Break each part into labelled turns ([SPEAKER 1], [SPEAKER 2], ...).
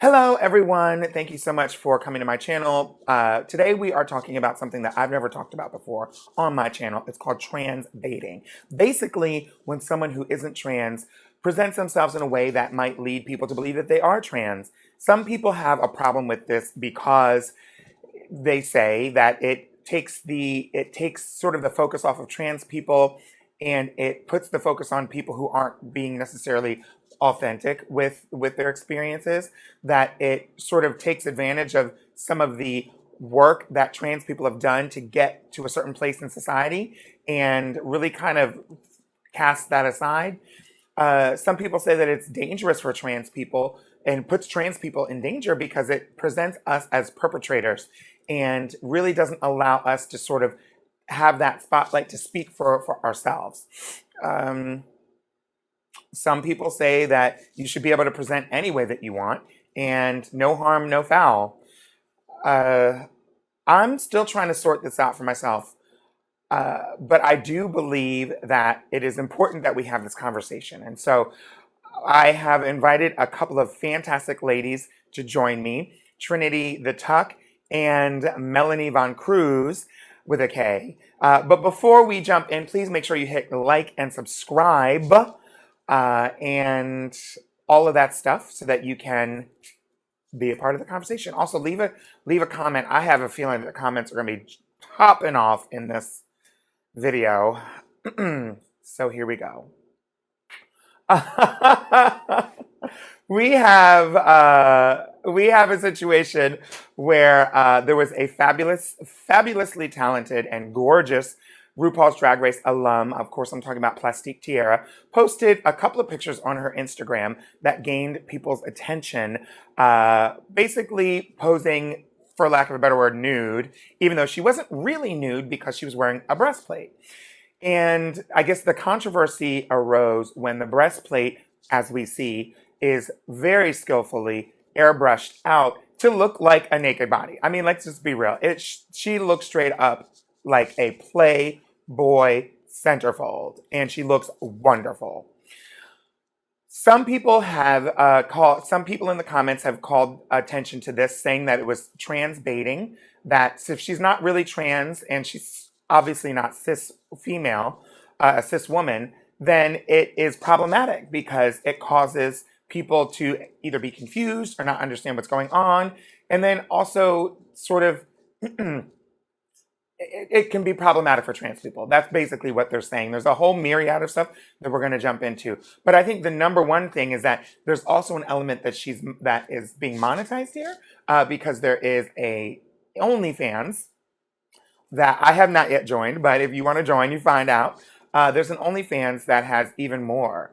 [SPEAKER 1] Hello, everyone. Thank you so much for coming to my channel. Today we are talking about something that I've never talked about before on my channel. It's called TransBaiting. Basically, when someone who isn't trans presents themselves in a way that might lead people to believe that they are trans. Some people have a problem with this because they say that it takes sort of the focus off of trans people and it puts the focus on people who aren't being necessarily authentic with their experiences, that it sort of takes advantage of some of the work that trans people have done to get to a certain place in society and really kind of cast that aside. Some people say that it's dangerous for trans people and puts trans people in danger because it presents us as perpetrators and really doesn't allow us to sort of have that spotlight to speak for ourselves. Um, some people say that you should be able to present any way that you want and no harm, no foul. Uh, I'm still trying to sort this out for myself. But I do believe that it is important that we have this conversation. And so I have invited a couple of fantastic ladies to join me, Trinity the Tuck and Melony VonKrus with a K. But before we jump in, please make sure you hit like and subscribe and all of that stuff so that you can be a part of the conversation. Also, leave a comment. I have a feeling that the comments are going to be popping off in this video. So here we go. We have a situation where there was a fabulously talented and gorgeous RuPaul's Drag Race alum, of course I'm talking about Plastique Tierra, posted a couple of pictures on her Instagram that gained people's attention, basically posing, for lack of a better word, nude, even though she wasn't really nude because she was wearing a breastplate. And I guess the controversy arose when the breastplate, as we see, is very skillfully airbrushed out to look like a naked body. I mean, let's just be real. She looks straight up like a Playboy centerfold, and she looks wonderful. Some people some people in the comments have called attention to this, saying that it was trans baiting, that if she's not really trans and she's obviously not cis female, a cis woman, then it is problematic because it causes people to either be confused or not understand what's going on. And then also sort of, it can be problematic for trans people. That's basically what they're saying. There's a whole myriad of stuff that we're going to jump into. But I think the number one thing is that there's also an element that is being monetized here because there is a OnlyFans that I have not yet joined, but if you want to join, you find out. There's an OnlyFans that has even more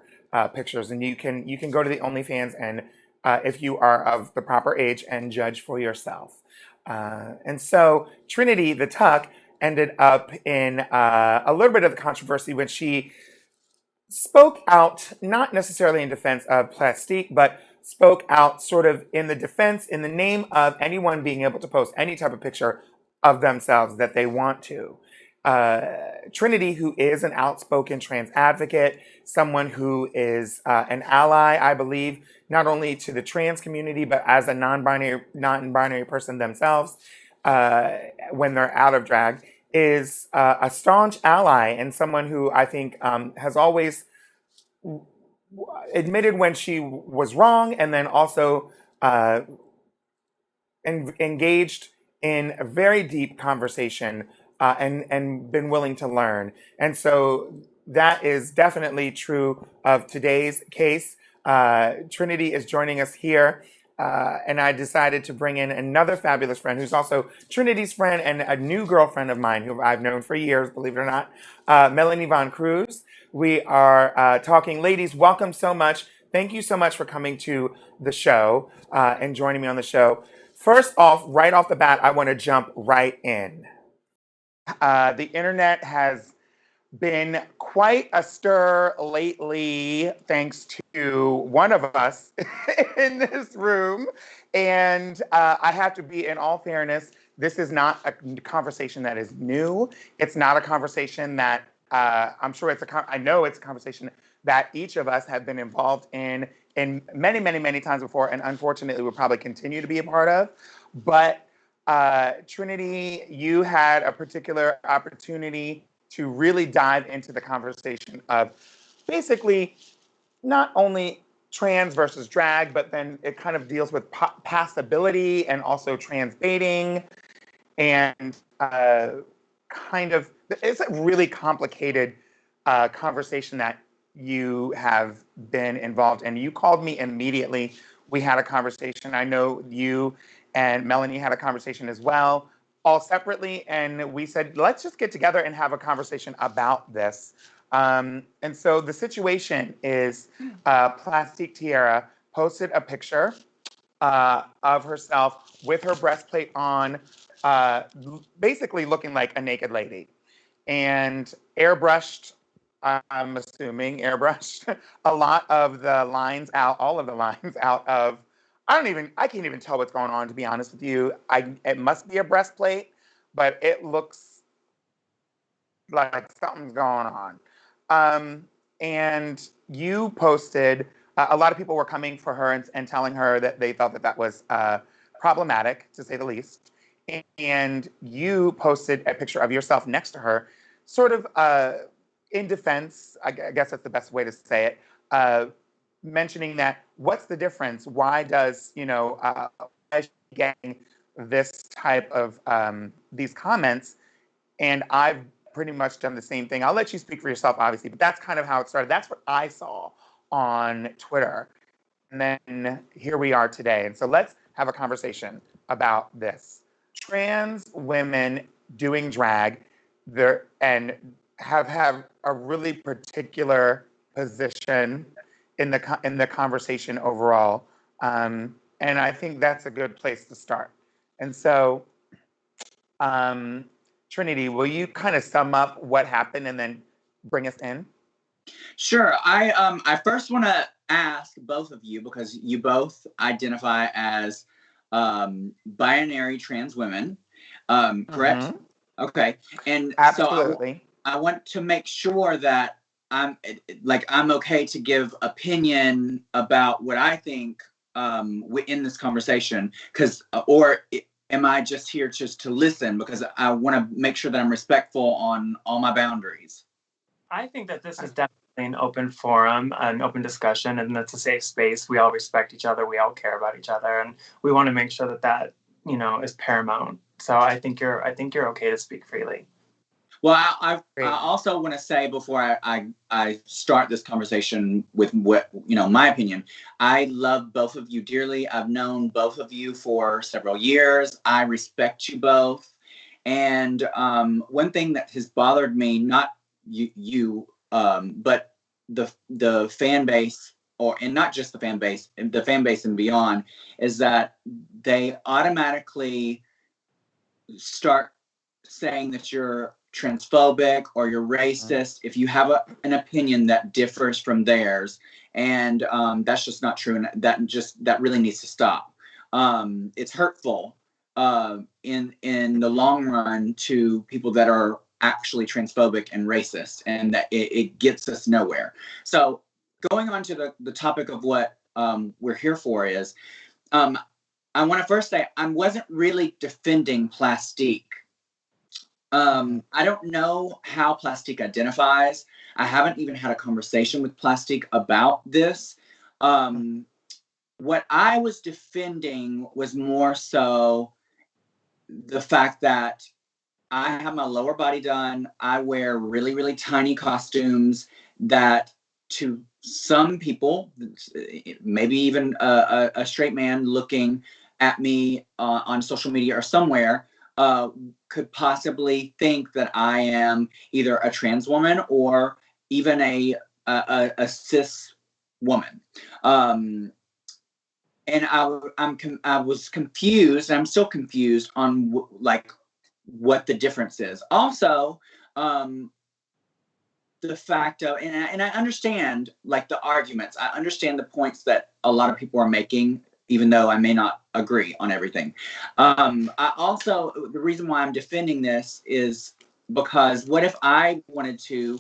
[SPEAKER 1] pictures, and you can go to the OnlyFans and if you are of the proper age and judge for yourself. And so Trinity the Tuck ended up in a little bit of controversy when she spoke out, not necessarily in defense of Plastique, but spoke out sort of in the defense, in the name of anyone being able to post any type of picture of themselves that they want to. Trinity, who is an outspoken trans advocate, someone who is an ally, I believe, not only to the trans community, but as a non-binary person themselves, when they're out of drag, is a staunch ally and someone who I think has always admitted when she was wrong and then also engaged in a very deep conversation and been willing to learn. And so that is definitely true of today's case. Trinity is joining us here. And I decided to bring in another fabulous friend who's also Trinity's friend and a new girlfriend of mine who I've known for years, believe it or not, Melony VonKrus. We are talking. Ladies, welcome so much. Thank you so much for coming to the show and joining me on the show. First off, right off the bat, I want to jump right in. The internet has been quite a stir lately, thanks to one of us in this room. And I have to be, in all fairness, this is not a conversation that is new. It's not a conversation that I know it's a conversation that each of us have been involved in in many, many, many times before, and unfortunately will probably continue to be a part of. But Trinity, you had a particular opportunity to really dive into the conversation of basically not only trans versus drag, but then it kind of deals with passability and also TransBaiting and kind of, it's a really complicated conversation that you have been involved in. You called me immediately. We had a conversation. I know you and Melony had a conversation as well, all separately. And we said, let's just get together and have a conversation about this. And so the situation is Plastique Tierra posted a picture of herself with her breastplate on, basically looking like a naked lady. And airbrushed, I'm assuming, airbrushed a lot of the lines out, all of the lines out of, I can't even tell what's going on, to be honest with you. It must be a breastplate, but it looks like something's going on. And you posted, a lot of people were coming for her and telling her that they thought that that was problematic, to say the least. And you posted a picture of yourself next to her, sort of in defense, I guess that's the best way to say it, mentioning that what's the difference? Why does, getting this type of these comments? And I've pretty much done the same thing. I'll let you speak for yourself, obviously, but that's kind of how it started. That's what I saw on Twitter. And then here we are today. And so let's have a conversation about this. Trans women doing drag and have a really particular position in the conversation overall. And I think that's a good place to start. And so, Trinity, will you kind of sum up what happened and then bring us in?
[SPEAKER 2] Sure. I first want to ask both of you, because you both identify as binary trans women, correct?
[SPEAKER 1] Mm-hmm.
[SPEAKER 2] Okay. And
[SPEAKER 1] absolutely.
[SPEAKER 2] So I want to make sure that I'm okay to give opinion about what I think in this conversation, am I just here just to listen? Because I want to make sure that I'm respectful on all my boundaries.
[SPEAKER 3] I think that this is definitely an open forum, an open discussion, and that's a safe space. We all respect each other. We all care about each other, and we want to make sure that is paramount. So I think you're okay to speak freely.
[SPEAKER 2] Well, I also want to say before I start this conversation with what, my opinion, I love both of you dearly. I've known both of you for several years. I respect you both. And one thing that has bothered me, not you, but the fan base, and not just the fan base and beyond, is that they automatically start saying that you're transphobic or you're racist if you have an opinion that differs from theirs, and that's just not true, and that really needs to stop. It's hurtful in the long run to people that are actually transphobic and racist, and that it gets us nowhere. So going on to the topic of what we're here for is, I want to first say I wasn't really defending Plastique. I don't know how Plastique identifies. I haven't even had a conversation with Plastique about this. What I was defending was more so the fact that I have my lower body done. I wear really, really tiny costumes that to some people, maybe even a straight man looking at me on social media or somewhere, could possibly think that I am either a trans woman or even a cis woman. And I was confused, and I'm still confused on what the difference is. Also, the fact of, and I understand the arguments. I understand the points that a lot of people are making, even though I may not agree on everything. I also, the reason why I'm defending this is because what if I wanted to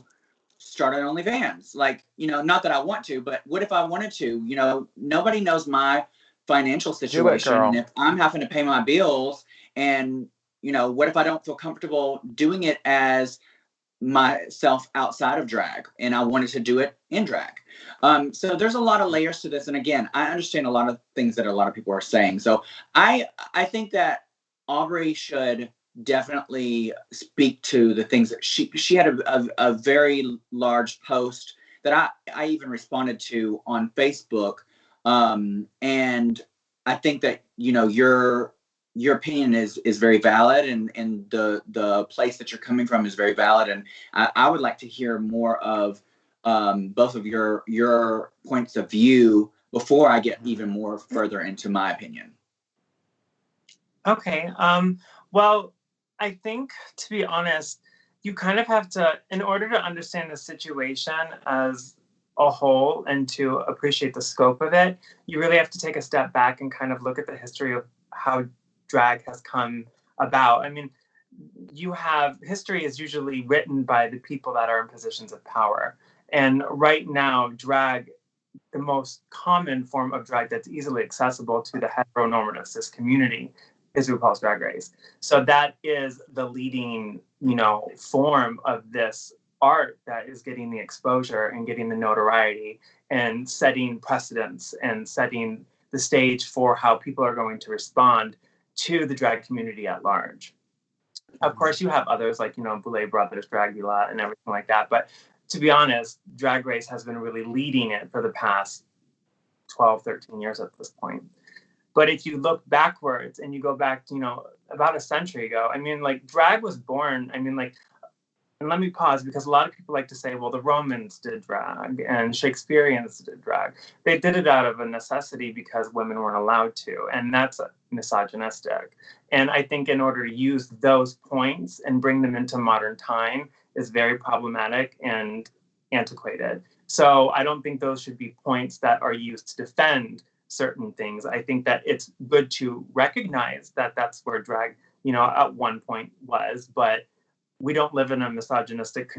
[SPEAKER 2] start an OnlyFans? Like, you know, not that I want to, but what if I wanted to? You know, nobody knows my financial situation.
[SPEAKER 1] girl.
[SPEAKER 2] And if I'm having to pay my bills, and, you know, what if I don't feel comfortable doing it as myself outside of drag, and I wanted to do it in drag? So there's a lot of layers to this. And again, I understand a lot of things that a lot of people are saying. So I think that Aubrey should definitely speak to the things that she had a very large post that I even responded to on Facebook. And I think that, you know, your opinion is very valid, and the place that you're coming from is very valid. And I would like to hear more of both of your points of view before I get even more further into my opinion.
[SPEAKER 3] Okay. Well, I think, to be honest, you kind of have to, in order to understand the situation as a whole and to appreciate the scope of it, you really have to take a step back and kind of look at the history of how drag has come about. I mean, history is usually written by the people that are in positions of power. And right now, drag, the most common form of drag that's easily accessible to the heteronormative cis community, is RuPaul's Drag Race. So that is the leading, you know, form of this art that is getting the exposure and getting the notoriety and setting precedents and setting the stage for how people are going to respond to the drag community at large. Of course, you have others like, you know, Boulet Brothers, Dragula, and everything like that. But to be honest, Drag Race has been really leading it for the past 12, 13 years at this point. But if you look backwards and you go back, you know, about a century ago, I mean, like, drag was born, I mean, like, and let me pause, because a lot of people like to say, well, the Romans did drag and Shakespeareans did drag. They did it out of a necessity because women weren't allowed to, and that's misogynistic. And I think in order to use those points and bring them into modern time is very problematic and antiquated. So I don't think those should be points that are used to defend certain things. I think that it's good to recognize that that's where drag, you know, at one point was, but we don't live in a misogynistic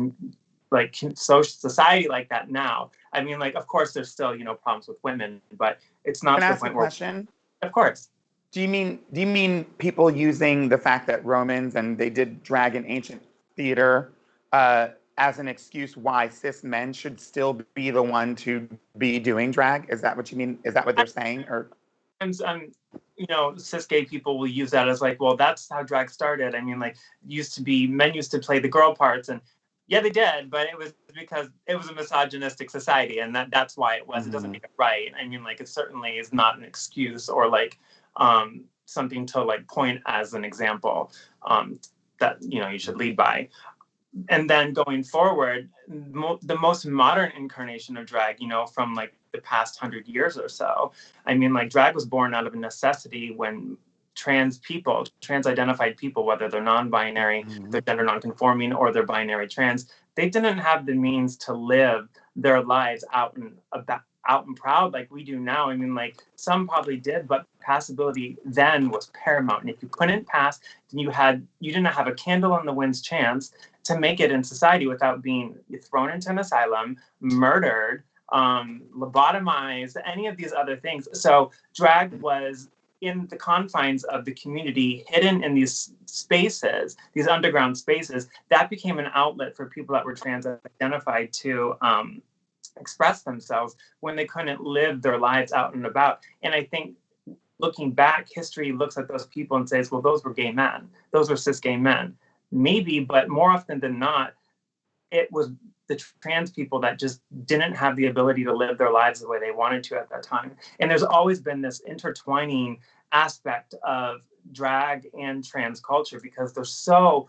[SPEAKER 3] social society like that now. I mean, like, of course, there's still, you know, problems with women, but it's not
[SPEAKER 1] Can I
[SPEAKER 3] the
[SPEAKER 1] ask a
[SPEAKER 3] point where.
[SPEAKER 1] question?
[SPEAKER 3] Of course.
[SPEAKER 1] Do you mean people using the fact that Romans and they did drag in ancient theater as an excuse why cis men should still be the one to be doing drag? Is that what you mean? Is that what they're saying? Or
[SPEAKER 3] you know, cis gay people will use that as like, well, that's how drag started. I mean, like, men used to play the girl parts, and yeah, they did, but it was because it was a misogynistic society, and that's why it was. Mm-hmm. It doesn't make it right. I mean, like, it certainly is not an excuse or like something to like point as an example that, you know, you should lead by. And then going forward, the most modern incarnation of drag, you know, from like the past 100 years or so, I mean, like, drag was born out of a necessity when trans identified people, whether they're non-binary, mm-hmm. they're gender non-conforming, or they're binary trans, they didn't have the means to live their lives out and proud like we do now. I mean, like, some probably did, but passability then was paramount. And if you couldn't pass, then you didn't have a candle in the wind's chance to make it in society without being thrown into an asylum, murdered, lobotomized, any of these other things. So drag was in the confines of the community, hidden in these spaces, these underground spaces. That became an outlet for people that were trans identified to express themselves when they couldn't live their lives out and about. And I think looking back, history looks at those people and says, well, those were gay men. Those were cis gay men. Maybe, but more often than not, it was the trans people that just didn't have the ability to live their lives the way they wanted to at that time. And there's always been this intertwining aspect of drag and trans culture because they're so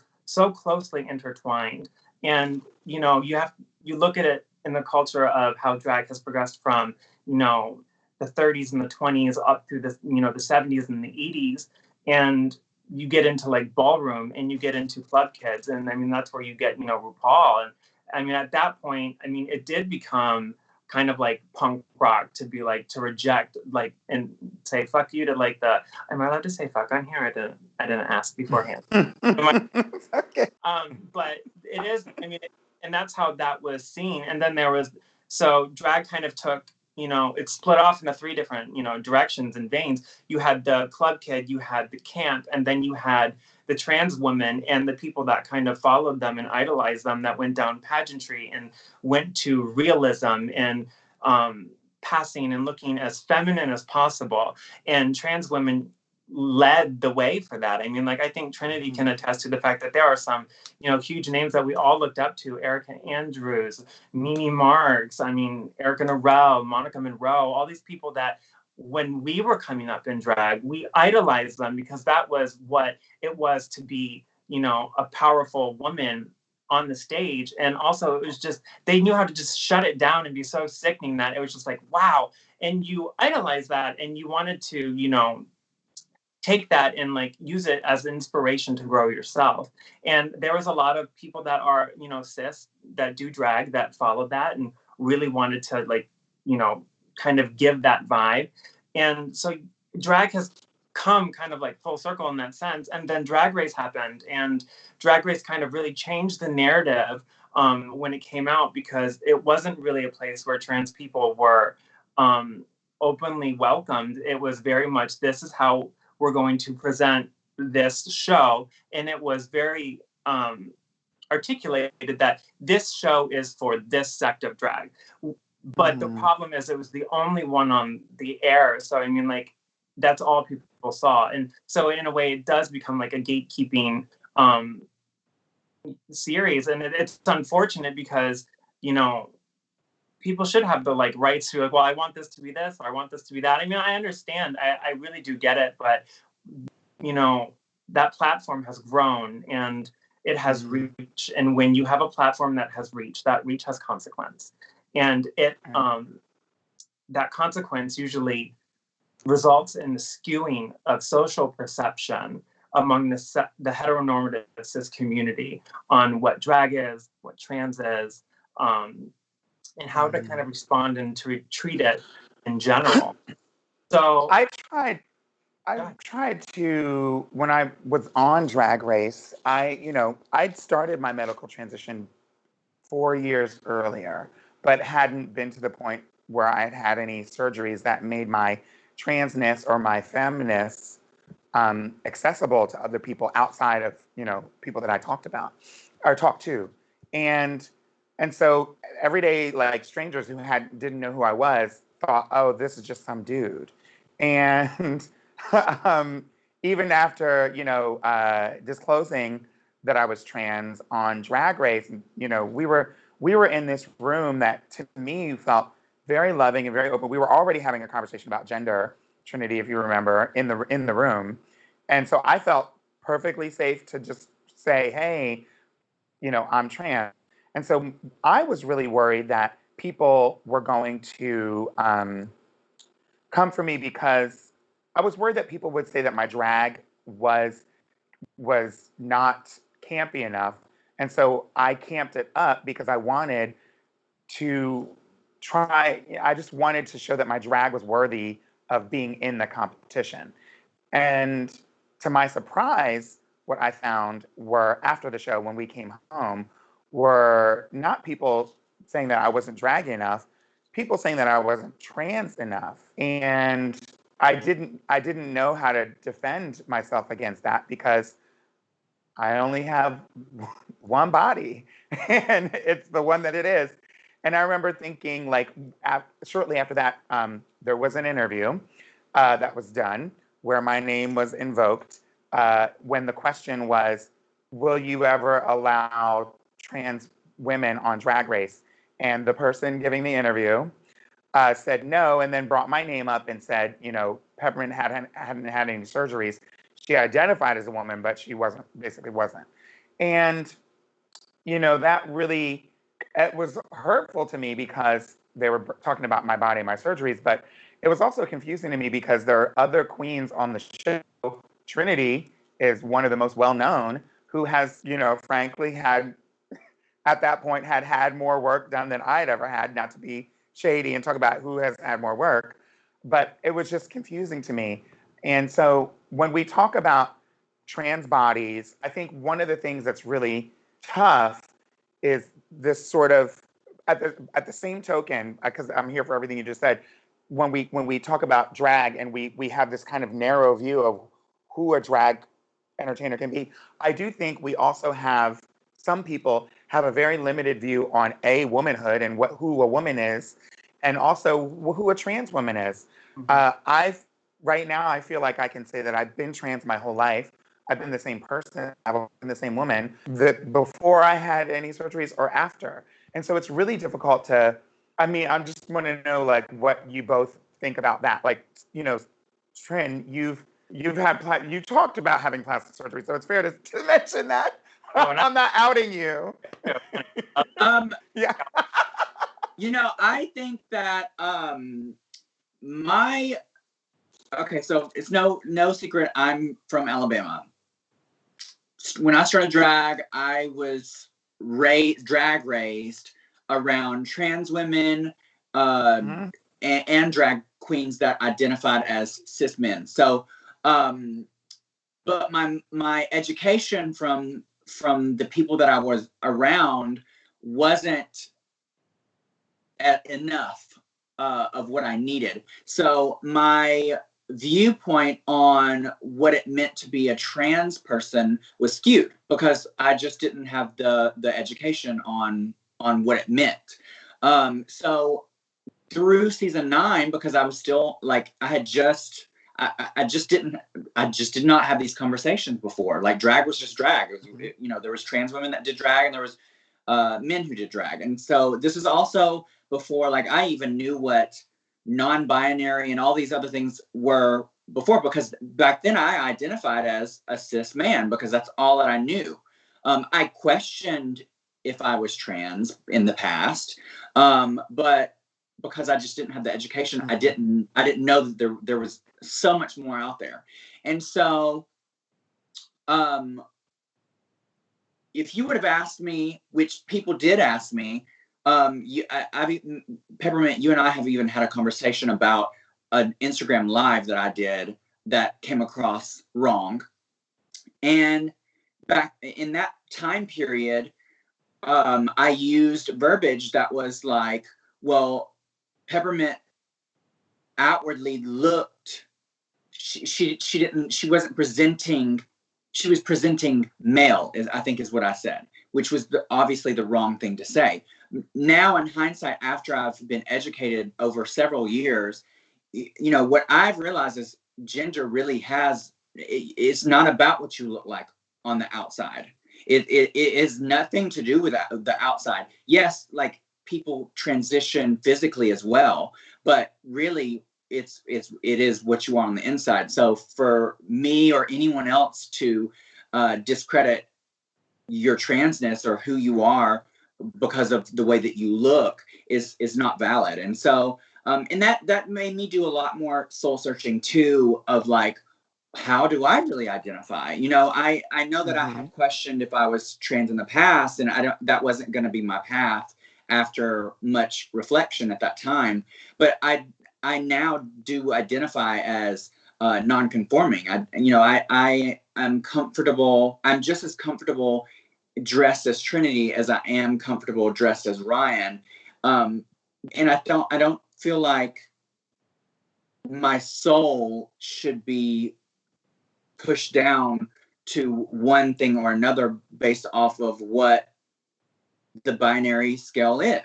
[SPEAKER 3] closely intertwined. And, you know, you look at it in the culture of how drag has progressed from, you know, the 30s and the 20s up through the, you know, the 70s and the 80s. And you get into like ballroom and you get into club kids. And I mean, that's where you get, you know, RuPaul. And I mean, at that point, I mean, it did become kind of like punk rock to be like, to reject, like, and say, fuck you to like am I allowed to say fuck on here? I didn't ask beforehand. Okay. But it is, I mean, and that's how that was seen. And then so drag kind of took, it split off into three different, directions and veins. You had the club kid, you had the camp, and then you had the trans women and the people that kind of followed them and idolized them, that went down pageantry and went to realism and passing and looking as feminine as possible. And trans women led the way for that. I mean, I think Trinity can attest to the fact that there are some, huge names that we all looked up to: Erica Andrews, Mimi Marks, Erica Narell, Monica Monroe, all these people that when we were coming up in drag, we idolized them because that was what it was to be, a powerful woman on the stage. And also it was just, they knew how to just shut it down and be so sickening that it was just wow. And you idolize that and you wanted to, take that and use it as inspiration to grow yourself. And there was a lot of people that are, cis, that do drag, that followed that and really wanted to kind of give that vibe. And so drag has come kind of full circle in that sense. And then Drag Race happened, and Drag Race kind of really changed the narrative when it came out, because it wasn't really a place where trans people were openly welcomed. It was very much, this is how we're going to present this show. And it was very articulated that this show is for this sect of drag. But the problem is it was the only one on the air. So, that's all people saw. And so in a way, it does become a gatekeeping series. And it's unfortunate because, people should have the rights to well, I want this to be this, or I want this to be that. I understand. I really do get it. But, that platform has grown and it has reach. And when you have a platform that has reach, that reach has consequence. And that consequence usually results in the skewing of social perception among the heteronormative cis community on what drag is, what trans is, and how to kind of respond and to treat it in general. So
[SPEAKER 1] I tried to, when I was on Drag Race, I'd started my medical transition 4 years earlier, but hadn't been to the point where I had had any surgeries that made my transness or my feminist accessible to other people outside of, people that I talked about or talked to. And so everyday strangers who didn't know who I was thought, oh, this is just some dude. And even after, disclosing that I was trans on Drag Race, we were in this room that to me felt very loving and very open. We were already having a conversation about gender, Trinity, if you remember, in the room. And so I felt perfectly safe to just say, hey, I'm trans. And so I was really worried that people were going to come for me because I was worried that people would say that my drag was not campy enough. And so I camped it up because I wanted to I just wanted to show that my drag was worthy of being in the competition. And to my surprise, what I found were, after the show, when we came home, were not people saying that I wasn't drag enough, people saying that I wasn't trans enough. And I didn't know how to defend myself against that because I only have one body and it's the one that it is. And I remember thinking, shortly after that, there was an interview that was done where my name was invoked when the question was, will you ever allow trans women on Drag Race? And the person giving the interview said no, and then brought my name up and said, Peppermint hadn't had any surgeries. She identified as a woman, but she basically wasn't. And, that really, it was hurtful to me because they were talking about my body and my surgeries, but it was also confusing to me because there are other queens on the show. Trinity is one of the most well-known, who has, frankly had, at that point, had more work done than I'd ever had, not to be shady and talk about who has had more work, but it was just confusing to me. And so when we talk about trans bodies, I think one of the things that's really tough is this sort of at the same token, because I'm here for everything you just said. When we talk about drag and we have this kind of narrow view of who a drag entertainer can be, I do think we also have some people have a very limited view on womanhood and who a woman is, and also who a trans woman is. I've right now I feel like I can say that I've been trans my whole life. I've been the same person. I've been the same woman before I had any surgeries or after. And so it's really difficult to, I mean, I just want to know like what you both think about that. Like, you know, Trin, you talked about having plastic surgery, so it's fair to mention that. I'm not outing you. Yeah.
[SPEAKER 2] You know, I think that okay, so it's no secret I'm from Alabama. When I started drag, I was drag raised around trans women and drag queens that identified as cis men. So, but my education from the people that I was around wasn't enough of what I needed. So my viewpoint on what it meant to be a trans person was skewed because I just didn't have the education on what it meant. So through season 9, because I was still like I just did not have these conversations before. Like drag was just drag. It was, you know, there was trans women that did drag and there was men who did drag. And so this is also before like I even knew what non-binary and all these other things were before, because back then I identified as a cis man because that's all that I knew. I questioned if I was trans in the past, but because I just didn't have the education, I didn't know that there was so much more out there. And so if you would have asked me, which people did ask me, Peppermint, you and I have even had a conversation about an Instagram live that I did that came across wrong. And back in that time period, I used verbiage that was like, well, Peppermint outwardly looked, she wasn't presenting, she was presenting male, I think is what I said, which was obviously the wrong thing to say. Now in hindsight, after I've been educated over several years, you know, what I've realized is gender really it's not about what you look like on the outside. It is nothing to do with the outside. Yes, like people transition physically as well, but really it is what you are on the inside. So for me or anyone else to discredit your transness or who you are because of the way that you look is not valid. And so and that made me do a lot more soul searching too, of like, how do I really identify? You know, I know that I have questioned if I was trans in the past, and that wasn't going to be my path after much reflection at that time. But I now do identify as non-conforming. I am comfortable. I'm just as comfortable dressed as Trinity as I am comfortable dressed as Ryan. And I don't feel like my soul should be pushed down to one thing or another based off of what the binary scale is.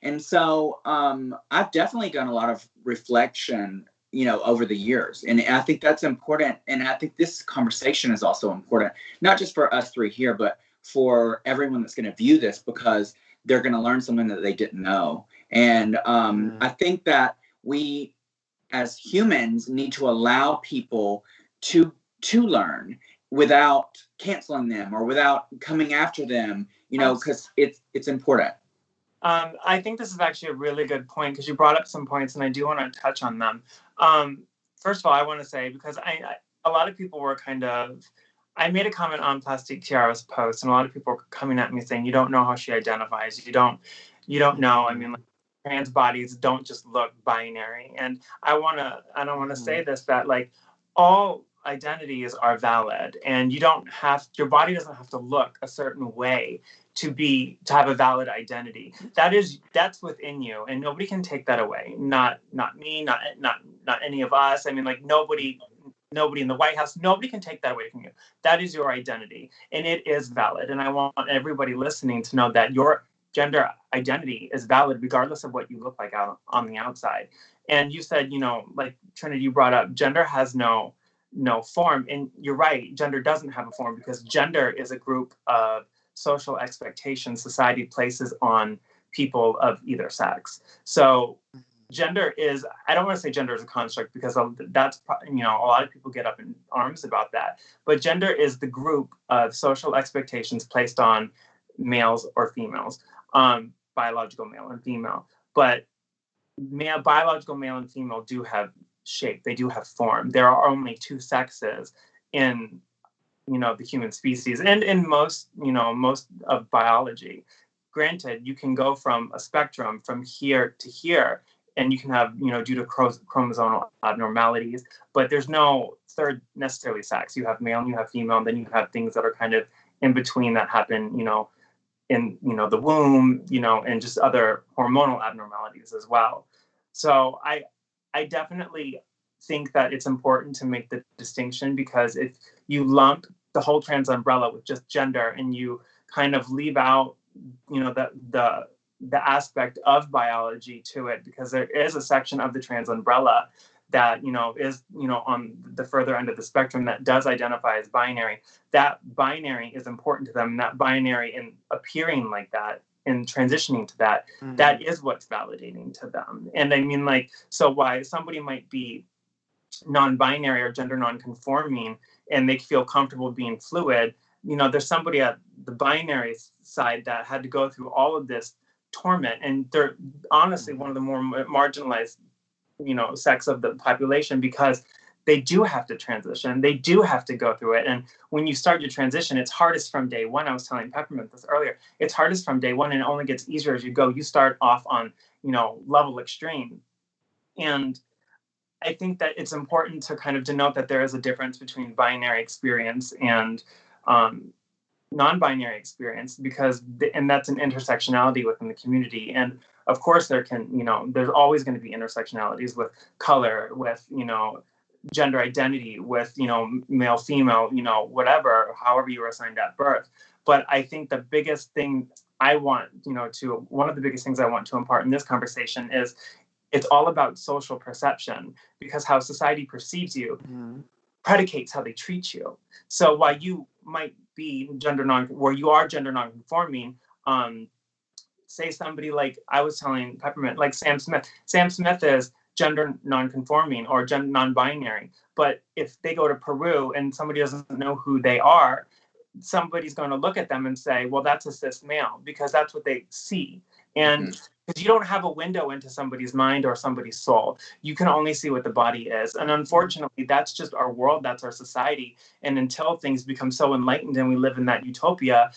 [SPEAKER 2] And so I've definitely done a lot of reflection, you know, over the years. And I think that's important. And I think this conversation is also important, not just for us three here, but for everyone that's going to view this, because they're going to learn something that they didn't know. And I think that we as humans need to allow people to learn without canceling them or without coming after them, you know, because it's important.
[SPEAKER 3] I think this is actually a really good point, because you brought up some points and I do want to touch on them. First of all, I want to say, because a lot of people were I made a comment on Plastique Tiara's post, and a lot of people were coming at me saying, you don't know how she identifies. You don't know. I mean, like, trans bodies don't just look binary. And I want to say this, that like all identities are valid, and your body doesn't have to look a certain way to have a valid identity. That's within you, and nobody can take that away. Not me, not any of us. I mean, like nobody in the White House, nobody can take that away from you. That is your identity, and it is valid. And I want everybody listening to know that your gender identity is valid regardless of what you look like out on the outside. And you said, like Trinity, you brought up, gender has no form. And you're right, gender doesn't have a form, because gender is a group of social expectations society places on people of either sex. So gender is, I don't want to say gender is a construct, because that's, a lot of people get up in arms about that. But gender is the group of social expectations placed on males or females, biological male and female. But biological male and female do have shape. They do have form. There are only two sexes in, the human species, and in most of biology. Granted, you can go from a spectrum from here to here, and you can have, due to chromosomal abnormalities, but there's no third necessarily sex. You have male and you have female, and then you have things that are kind of in between that happen, in, the womb, and just other hormonal abnormalities as well. So I definitely think that it's important to make the distinction, because if you lump the whole trans umbrella with just gender and you kind of leave out, the aspect of biology to it, because there is a section of the trans umbrella that, is, on the further end of the spectrum that does identify as binary. That binary is important to them. And that binary, in appearing like that and transitioning to that, that is what's validating to them. And I mean, like, so why somebody might be non-binary or gender non-conforming and they feel comfortable being fluid, there's somebody at the binary side that had to go through all of this torment, and they're honestly one of the more marginalized sex of the population, because they do have to transition. They do have to go through it. And when you start your transition, it's hardest from day one. I was telling Peppermint this earlier. It's hardest from day one, and it only gets easier as you go. You start off on, level extreme. And I think that it's important to kind of denote that there is a difference between binary experience and non-binary experience, and that's an intersectionality within the community. And of course there can, there's always going to be intersectionalities with color, with, gender identity, with, male, female, whatever, however you were assigned at birth. But I think the biggest thing I want, one of the biggest things I want to impart in this conversation is it's all about social perception, because how society perceives you predicates how they treat you. So while you might be gender non-conforming, say somebody like, I was telling Peppermint, like Sam Smith. Sam Smith is gender non-conforming or gender non-binary. But if they go to Peru and somebody doesn't know who they are, somebody's going to look at them and say, well, that's a cis male, because that's what they see. And because you don't have a window into somebody's mind or somebody's soul, you can only see what the body is. And unfortunately, that's just our world, that's our society. And until things become so enlightened and we live in that utopia,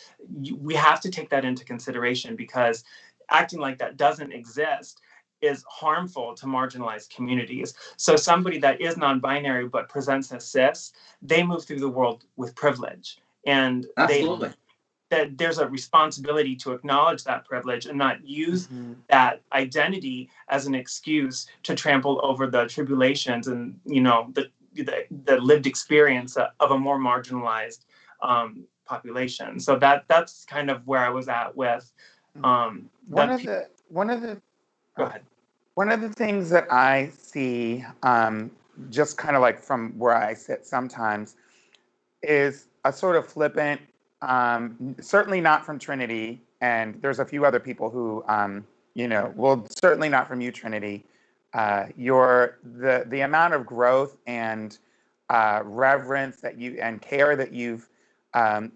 [SPEAKER 3] we have to take that into consideration, because acting like that doesn't exist is harmful to marginalized communities. So somebody that is non-binary but presents as cis, they move through the world with privilege. And
[SPEAKER 2] absolutely.
[SPEAKER 3] That there's a responsibility to acknowledge that privilege and not use that identity as an excuse to trample over the tribulations and, the lived experience of a more marginalized population. So that's kind of where I was at with
[SPEAKER 1] one of the things that I see, just kind of like from where I sit sometimes, is a sort of flippant, certainly not from Trinity, and there's a few other people who, well, certainly not from you, Trinity. The amount of growth and reverence that you and care that you've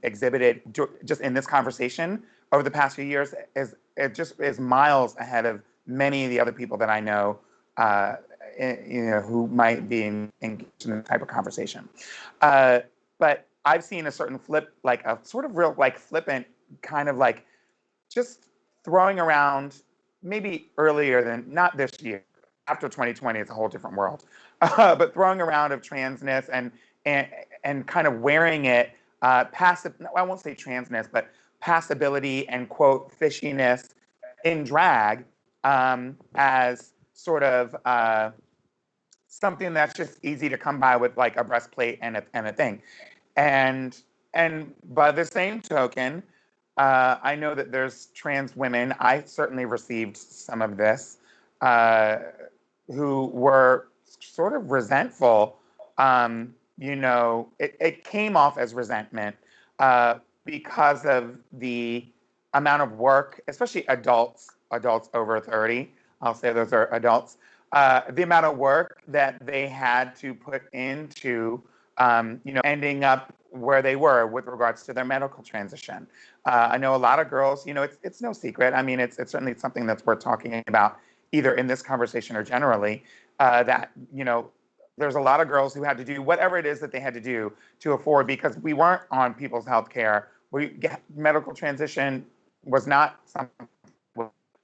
[SPEAKER 1] exhibited just in this conversation over the past few years is miles ahead of many of the other people that I know, who might be engaged in this type of conversation. But I've seen a certain flip, like a sort of real, like flippant kind of like just throwing around, maybe earlier than, not this year, after 2020, it's a whole different world, but throwing around of transness and kind of wearing it passive, I won't say transness, but passability and quote fishiness in drag as sort of something that's just easy to come by with like a breastplate and a thing. And by the same token, I know that there's trans women. I certainly received some of this, who were sort of resentful. It came off as resentment because of the amount of work, especially adults over 30. I'll say those are adults. The amount of work that they had to put into, ending up where they were with regards to their medical transition. I know a lot of girls, it's no secret. I mean, it's certainly something that's worth talking about, either in this conversation or generally, that, there's a lot of girls who had to do whatever it is that they had to do to afford, because we weren't on people's health care. Medical transition was not something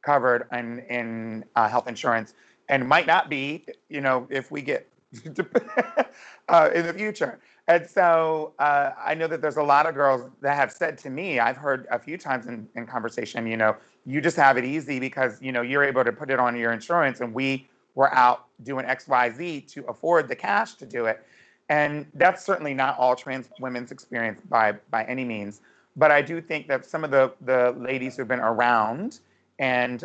[SPEAKER 1] covered in health insurance, and might not be, if we get in the future. And so I know that there's a lot of girls that have said to me, I've heard a few times in conversation, you just have it easy because, you're able to put it on your insurance, and we were out doing X, Y, Z to afford the cash to do it. And that's certainly not all trans women's experience by any means. But I do think that some of the ladies who've been around and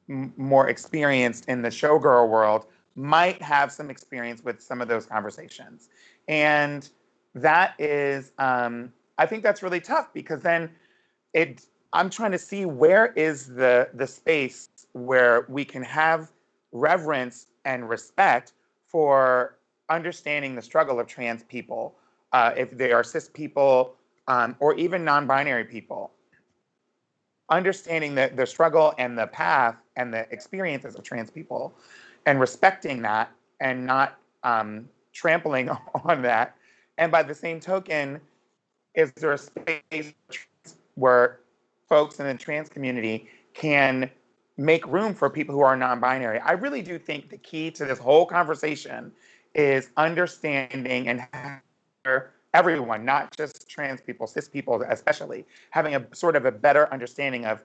[SPEAKER 1] more experienced in the showgirl world might have some experience with some of those conversations. And that is, I think that's really tough, because then I'm trying to see where is the space where we can have reverence and respect for understanding the struggle of trans people, if they are cis people, or even non-binary people. Understanding the struggle and the path and the experiences of trans people, and respecting that, and not trampling on that. And by the same token, is there a space where folks in the trans community can make room for people who are non-binary? I really do think the key to this whole conversation is understanding and everyone, not just trans people, cis people especially, having a sort of a better understanding of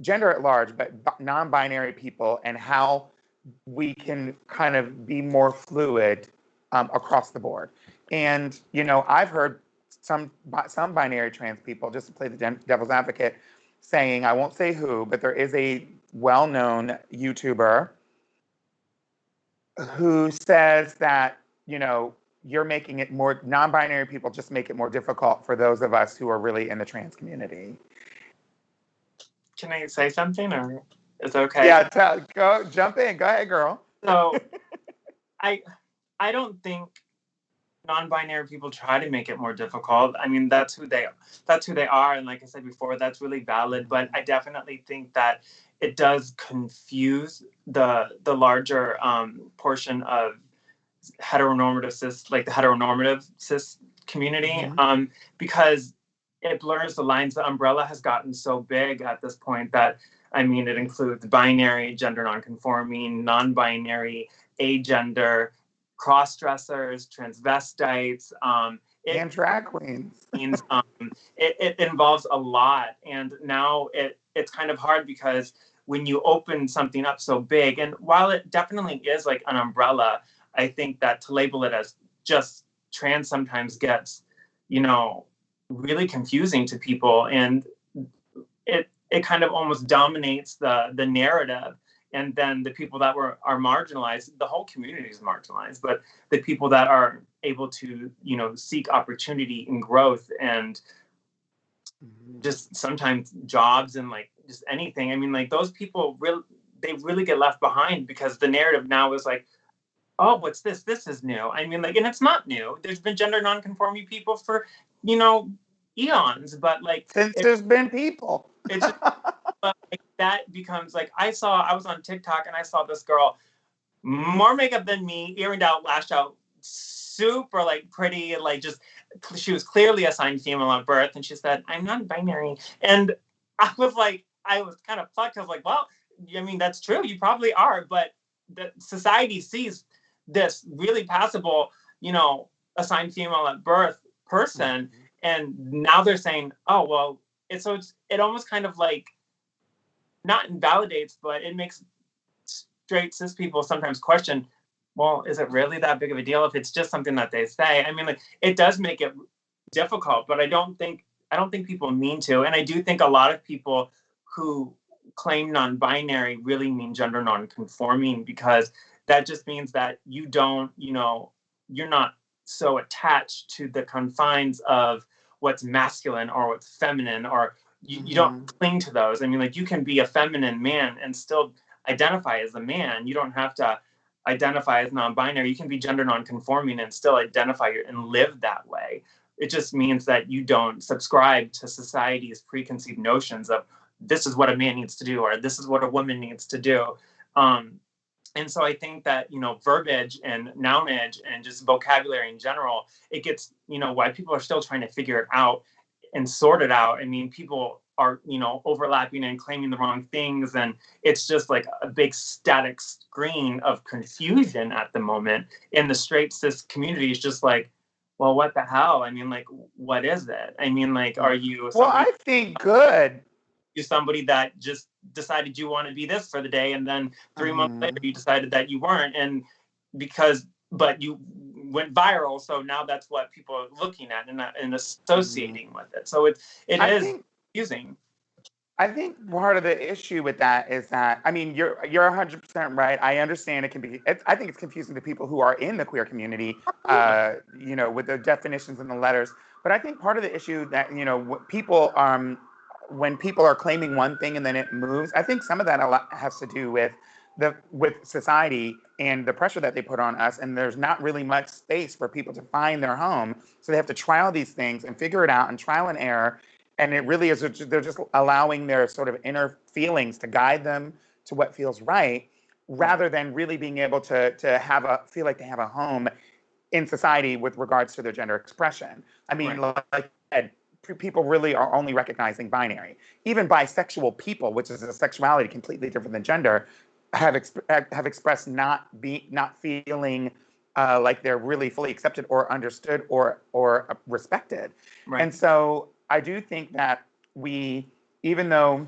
[SPEAKER 1] gender at large, but non-binary people, and how we can kind of be more fluid across the board. And, I've heard some binary trans people, just to play the devil's advocate, saying, I won't say who, but there is a well-known YouTuber who says that, you're making it more, non-binary people just make it more difficult for those of us who are really in the trans community.
[SPEAKER 3] Can I say something, or is it okay?
[SPEAKER 1] Yeah, jump in. Go ahead, girl.
[SPEAKER 3] So, I don't think non-binary people try to make it more difficult. I mean, that's who they are, and like I said before, that's really valid. But I definitely think that it does confuse the larger portion of heteronormative cis, like the heteronormative cis community, because it blurs the lines. The umbrella has gotten so big at this point that, I mean, it includes binary, gender nonconforming, non-binary, agender, cross-dressers, transvestites,
[SPEAKER 1] and drag queens.
[SPEAKER 3] It involves a lot, and now it's kind of hard, because when you open something up so big, and while it definitely is like an umbrella, I think that to label it as just trans sometimes gets, really confusing to people, and it kind of almost dominates the narrative. And then the people that are marginalized, the whole community is marginalized, but the people that are able to, seek opportunity and growth, and just sometimes jobs, and like just anything. I mean, like those people they really get left behind, because the narrative now is like, oh, what's this? This is new. I mean, like, and it's not new. There's been gender nonconforming people for, eons, but like
[SPEAKER 1] since there's been people.
[SPEAKER 3] It's just, but like, that becomes like, I was on TikTok, and I saw this girl, more makeup than me, earringed out, lashed out, super like pretty, and like just, she was clearly assigned female at birth, and she said, I'm non-binary. And I was kind of plucked. I was like, well, I mean, that's true. You probably are, but the society sees this really passable assigned female at birth person. And now they're saying, oh, well, it almost kind of like not invalidates, but it makes straight cis people sometimes question, well, is it really that big of a deal if it's just something that they say? I mean, like, it does make it difficult, but I don't think people mean to. And I do think a lot of people who claim non-binary really mean gender non-conforming, because that just means that you don't, you're not so attached to the confines of what's masculine or what's feminine, or you don't cling to those. I mean, like, you can be a feminine man and still identify as a man. You don't have to identify as non-binary. You can be gender non-conforming and still identify and live that way. It just means that you don't subscribe to society's preconceived notions of this is what a man needs to do, or this is what a woman needs to do. And so I think that, verbiage and nounage and just vocabulary in general, it gets, why people are still trying to figure it out and sort it out. I mean, people are, overlapping and claiming the wrong things. And it's just like a big static screen of confusion at the moment. In the straight cis community is just like, well, what the hell? I mean, like, what is it? I mean, like, are you
[SPEAKER 1] I think good.
[SPEAKER 3] You're somebody that just decided you want to be this for the day, and then 3 months later you decided that you weren't, and but you went viral, so now that's what people are looking at and associating with it. So it is confusing.
[SPEAKER 1] I think part of the issue with that is that, I mean, you're 100% right. I understand it can be. I think it's confusing to people who are in the queer community, with the definitions and the letters. But I think part of the issue that when people are claiming one thing and then it moves, I think some of that has to do with society and the pressure that they put on us. And there's not really much space for people to find their home, so they have to try all these things and figure it out and trial and error. And it really is, they're just allowing their sort of inner feelings to guide them to what feels right, rather than really being able to feel like they have a home in society with regards to their gender expression. I mean, like I said, people really are only recognizing binary. Even bisexual people, which is a sexuality completely different than gender, have expressed not feeling like they're really fully accepted or understood or respected. Right. And so I do think that even though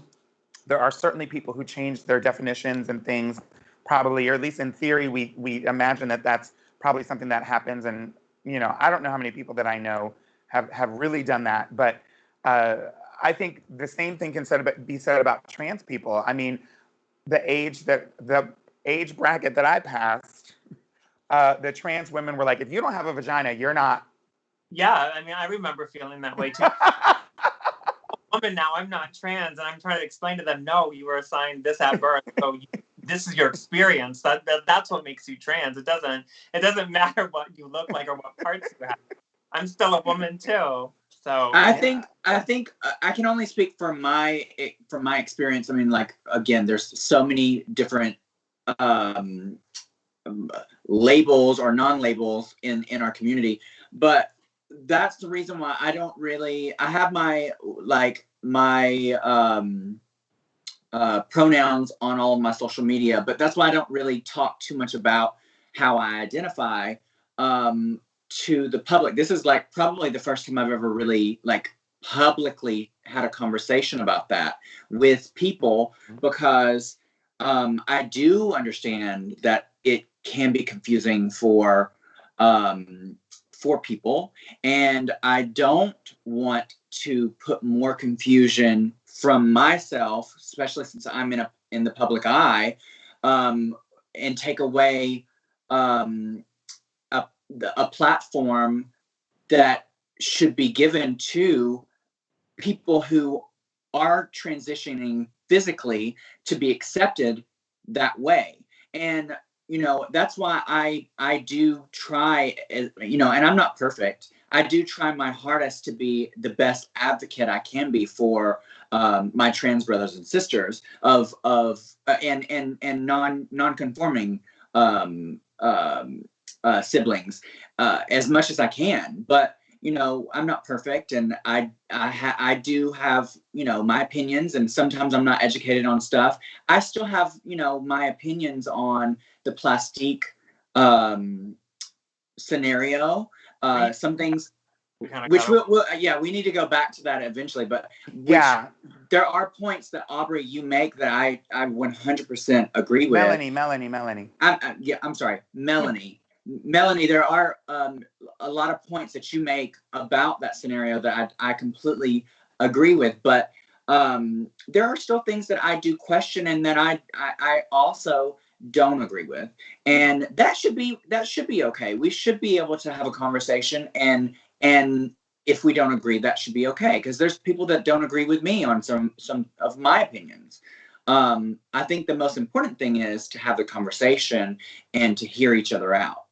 [SPEAKER 1] there are certainly people who change their definitions and things, probably, or at least in theory, we imagine that that's probably something that happens. And, I don't know how many people that I know have really done that. But I think the same thing can be said about trans people. I mean, the age bracket that I passed, the trans women were like, if you don't have a vagina, you're not.
[SPEAKER 3] Yeah, I mean, I remember feeling that way too. Woman, now I'm not trans, and I'm trying to explain to them, no, you were assigned this at birth, so this is your experience. That's what makes you trans. It doesn't matter what you look like or what parts you have. I'm still a woman too. So
[SPEAKER 2] I think I can only speak from my experience. I mean, like, again, there's so many different labels or non-labels in our community, but that's the reason why I have my pronouns on all of my social media, but that's why I don't really talk too much about how I identify to the public. This is like probably the first time I've ever really publicly had a conversation about that with people, because I do understand that it can be confusing for people, and I don't want to put more confusion from myself, especially since I'm in the public eye, and take away a platform that should be given to people who are transitioning physically to be accepted that way. And that's why I do try, and I'm not perfect. I do try my hardest to be the best advocate I can be for my trans brothers and sisters and non-conforming siblings as much as I can. But I'm not perfect, and I do have my opinions, and sometimes I'm not educated on stuff. I still have my opinions on the plastique scenario. Some things, which we need to go back to that eventually, but there are points that Aubrey, you make that I 100% agree with.
[SPEAKER 1] Melony.
[SPEAKER 2] I'm sorry, Melony. Melony, there are a lot of points that you make about that scenario that I completely agree with, but there are still things that I do question and that I also don't agree with, and that should be okay. We should be able to have a conversation, and if we don't agree, that should be okay, because there's people that don't agree with me on some of my opinions. I think the most important thing is to have the conversation and to hear each other out.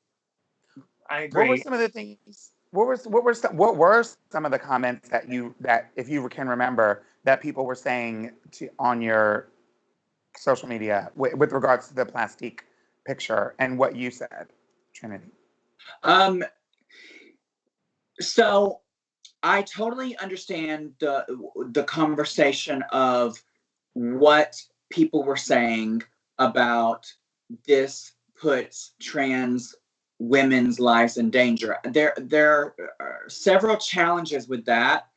[SPEAKER 3] I agree.
[SPEAKER 1] What were some of the things? What were some of the comments that if you can remember, that people were saying on your social media with regards to the plastique picture and what you said, Trinity?
[SPEAKER 2] So I totally understand the conversation of what people were saying about this puts trans women's lives in danger. There are several challenges with that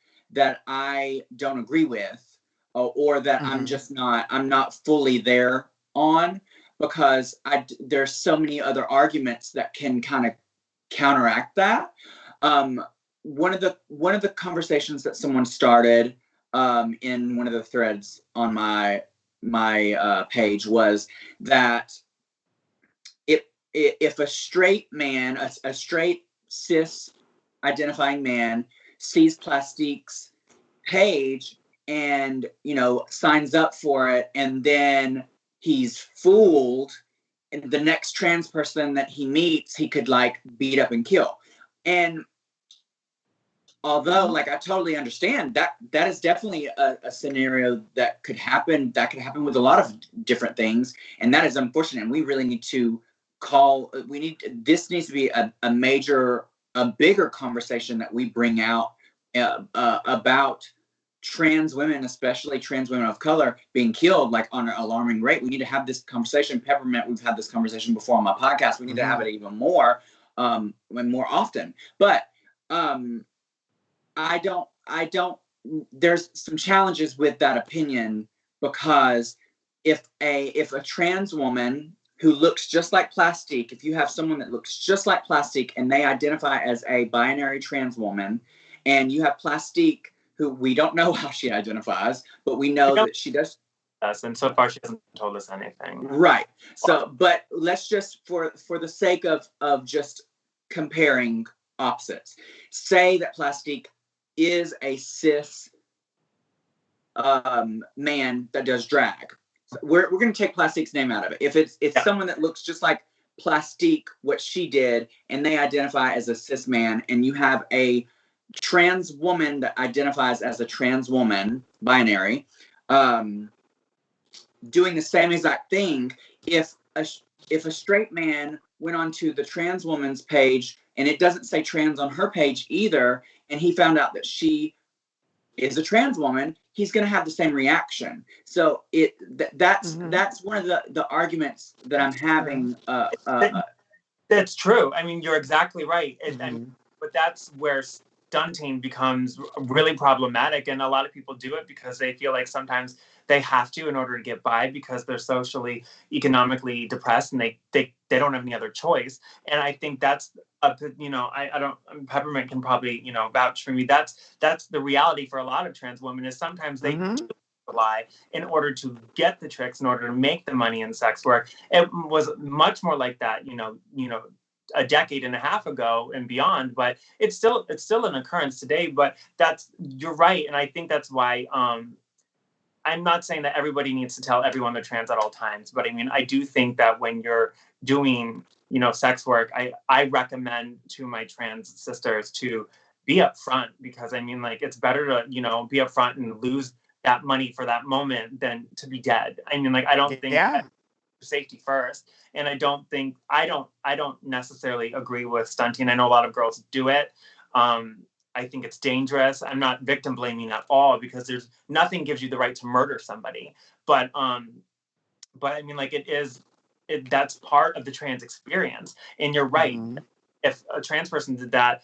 [SPEAKER 2] I don't agree with, or that I'm not fully there on, because there's so many other arguments that can kind of counteract that. One of the conversations that someone started in one of the threads on my page was that if a straight man, a straight cis identifying man, sees Plastique's page and signs up for it, and then he's fooled, and the next trans person that he meets, he could beat up and kill. And although I totally understand that is definitely a scenario that could happen with a lot of different things, and that is unfortunate, and we really need to this needs to be a bigger conversation that we bring out about trans women, especially trans women of color, being killed on an alarming rate. We need to have this conversation. Peppermint, we've had this conversation before on my podcast. We need to have it even more and more often. But I don't there's some challenges with that opinion, because if a trans woman who looks just like Plastique, if you have someone that looks just like Plastique and they identify as a binary trans woman, and you have Plastique, who we don't know how she identifies, but we know that she does.
[SPEAKER 3] And so far she hasn't told us anything.
[SPEAKER 2] Right. So, but let's just, for the sake of just comparing opposites, say that Plastique is a cis man that does drag. So we're going to take Plastique's name out of it. If it's someone that looks just like Plastique, what she did, and they identify as a cis man, and you have a trans woman that identifies as a trans woman, binary, doing the same exact thing, if a straight man went onto the trans woman's page and it doesn't say trans on her page either, and he found out that she is a trans woman, he's going to have the same reaction. So that's one of the arguments that I'm having.
[SPEAKER 3] That's true. I mean, you're exactly right. But that's where stunting becomes really problematic, and a lot of people do it because they feel like sometimes they have to in order to get by, because they're socially, economically depressed, and they don't have any other choice. And I think that's I don't, Peppermint can probably vouch for me. That's the reality for a lot of trans women, is sometimes they do lie in order to get the tricks, in order to make the money in sex work. It was much more like that a decade and a half ago and beyond, but it's still an occurrence today. But you're right, and I think that's why I'm not saying that everybody needs to tell everyone they're trans at all times, but I mean, I do think that when you're doing sex work, I recommend to my trans sisters to be upfront, because I mean, it's better to be upfront and lose that money for that moment than to be dead. I mean, I don't think safety first. And I don't necessarily agree with stunting. I know a lot of girls do it. I think it's dangerous. I'm not victim blaming at all, because nothing gives you the right to murder somebody. But I mean, that's part of the trans experience. And you're right. if a trans person did that,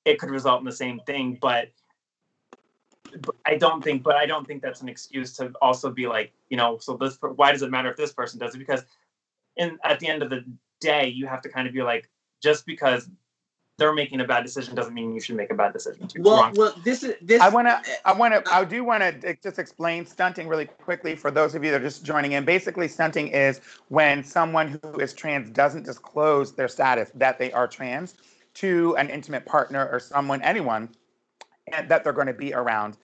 [SPEAKER 3] it could result in the same thing. But I don't think that's an excuse to also be like, so why does it matter if this person does it? Because at the end of the day, you have to kind of be like, just because they're making a bad decision doesn't mean you should make a bad decision too.
[SPEAKER 2] Well,
[SPEAKER 1] I do want to just explain stunting really quickly for those of you that are just joining in. Basically, stunting is when someone who is trans doesn't disclose their status that they are trans to an intimate partner or anyone that they're going to be around.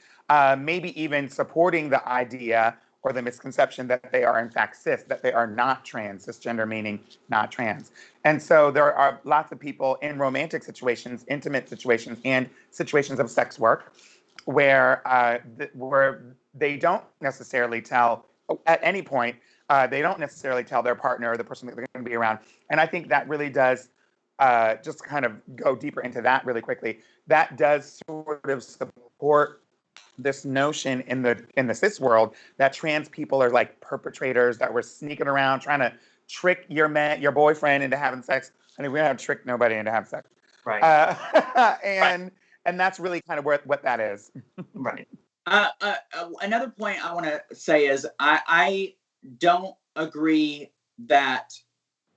[SPEAKER 1] Maybe even supporting the idea or the misconception that they are in fact cis, that they are not trans, cisgender meaning not trans. And so there are lots of people in romantic situations, intimate situations, and situations of sex work where they don't necessarily tell, at any point, they don't necessarily tell their partner or the person that they're going to be around. And I think that really does, just kind of go deeper into that really quickly, that does sort of support this notion in the cis world that trans people are like perpetrators, that we're sneaking around trying to trick your boyfriend into having sex. I mean, we don't trick nobody into having sex.
[SPEAKER 3] Right.
[SPEAKER 1] And that's really kind of what that is.
[SPEAKER 3] Right.
[SPEAKER 2] Another point I want to say is I don't agree that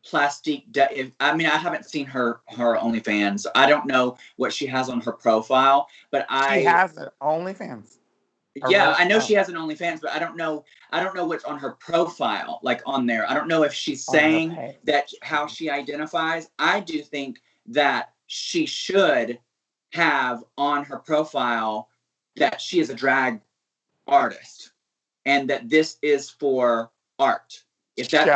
[SPEAKER 2] Plastique. I haven't seen her OnlyFans. I don't know what she has on her profile, but
[SPEAKER 1] she has an OnlyFans.
[SPEAKER 2] Yeah, I know she has an OnlyFans, but I don't know what's on her profile, like on there. I don't know if she's saying that how she identifies. I do think that she should have on her profile that she is a drag artist and that this is for art. If that,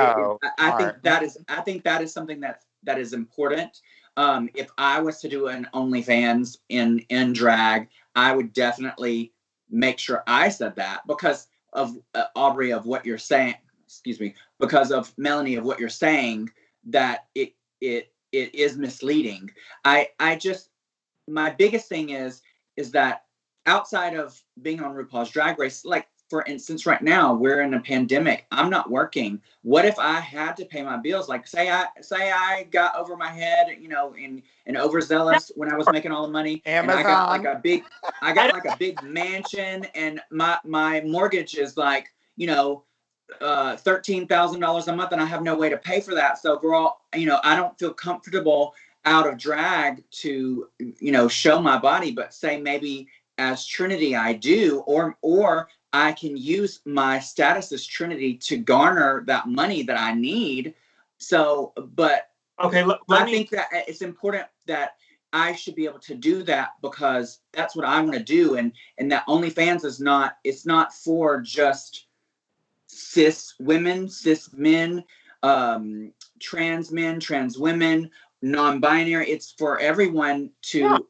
[SPEAKER 2] I think that is something that is important. If I was to do an OnlyFans in drag, I would definitely make sure I said that because of Aubrey of what you're saying. Excuse me, because of Melony of what you're saying that it is misleading. I just, my biggest thing is that outside of being on RuPaul's Drag Race, like for instance, right now we're in a pandemic. I'm not working. What if I had to pay my bills? Like say I got over my head, and overzealous when I was making all the money,
[SPEAKER 1] Amazon.
[SPEAKER 2] And I got like a big mansion, and my mortgage is like $13,000 a month, and I have no way to pay for that. So, girl, I don't feel comfortable out of drag to show my body, but say maybe as Trinity I do, or I can use my status as Trinity to garner that money that I need. So, but
[SPEAKER 3] okay,
[SPEAKER 2] I think that it's important that I should be able to do that because that's what I want to do. And that OnlyFans it's not for just cis women, cis men, trans men, trans women, non-binary. It's for everyone to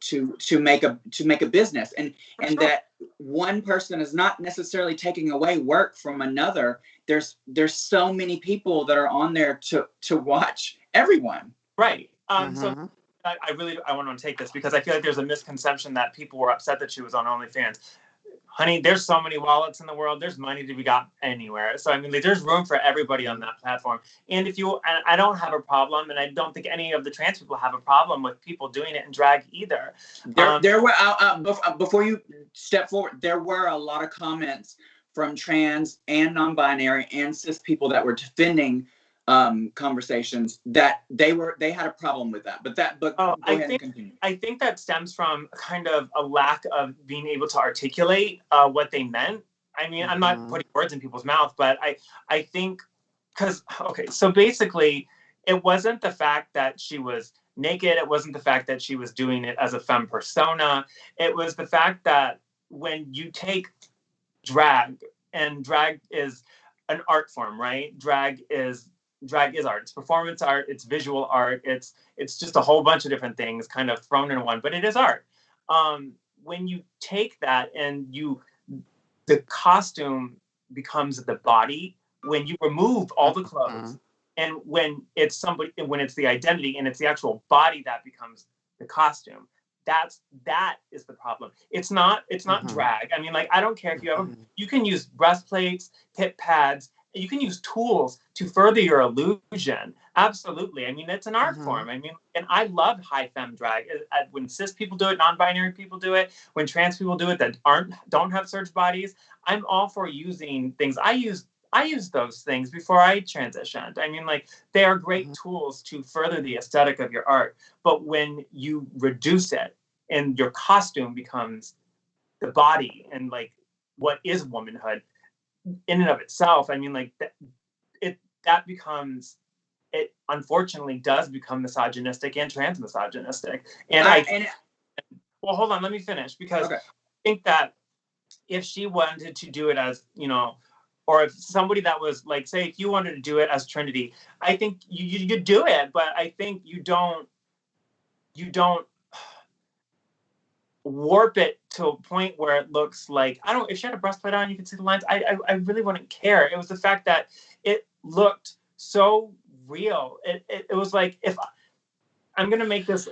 [SPEAKER 2] make a business, and that one person is not necessarily taking away work from another. There's so many people that are on there to watch everyone.
[SPEAKER 3] Right. So I want to take this because I feel like there's a misconception that people were upset that she was on OnlyFans. Honey, there's so many wallets in the world. There's money to be got anywhere. So, there's room for everybody on that platform. And I don't have a problem, and I don't think any of the trans people have a problem with people doing it in drag either.
[SPEAKER 2] There were, before you step forward, there were a lot of comments from trans and non-binary and cis people that were defending conversations that they had a problem with that. But go ahead and continue.
[SPEAKER 3] I think that stems from kind of a lack of being able to articulate what they meant. I'm not putting words in people's mouth, but I think so basically it wasn't the fact that she was naked. It wasn't the fact that she was doing it as a femme persona. It was the fact that when you take drag, and drag is an art form, right? Drag is art. It's performance art. It's visual art. It's just a whole bunch of different things kind of thrown in one, but it is art. When you take that and the costume becomes the body, when you remove all the clothes, and when it's the identity and it's the actual body that becomes the costume, that is the problem. It's not drag. I don't care if you can use breastplates, hip pads, you can use tools to further your illusion. Absolutely. I mean, it's an art form. I mean, and I love high femme drag. When cis people do it, non-binary people do it, when trans people do it that don't have surge bodies, I'm all for using things. I used those things before I transitioned. I mean, like, they are great tools to further the aesthetic of your art. But when you reduce it and your costume becomes the body and like what is womanhood in and of itself, I mean, like, that becomes, it unfortunately does become misogynistic and trans-misogynistic. And well, hold on, let me finish, because I think that if she wanted to do it as, you know, or if somebody that was like, say, if you wanted to do it as Trinity, I think you do it, but I think you don't warp it to a point where it looks like, I don't, if she had a breastplate on, you could see the lines. I really wouldn't care. It was the fact that it looked so real. It was like, if I'm gonna make this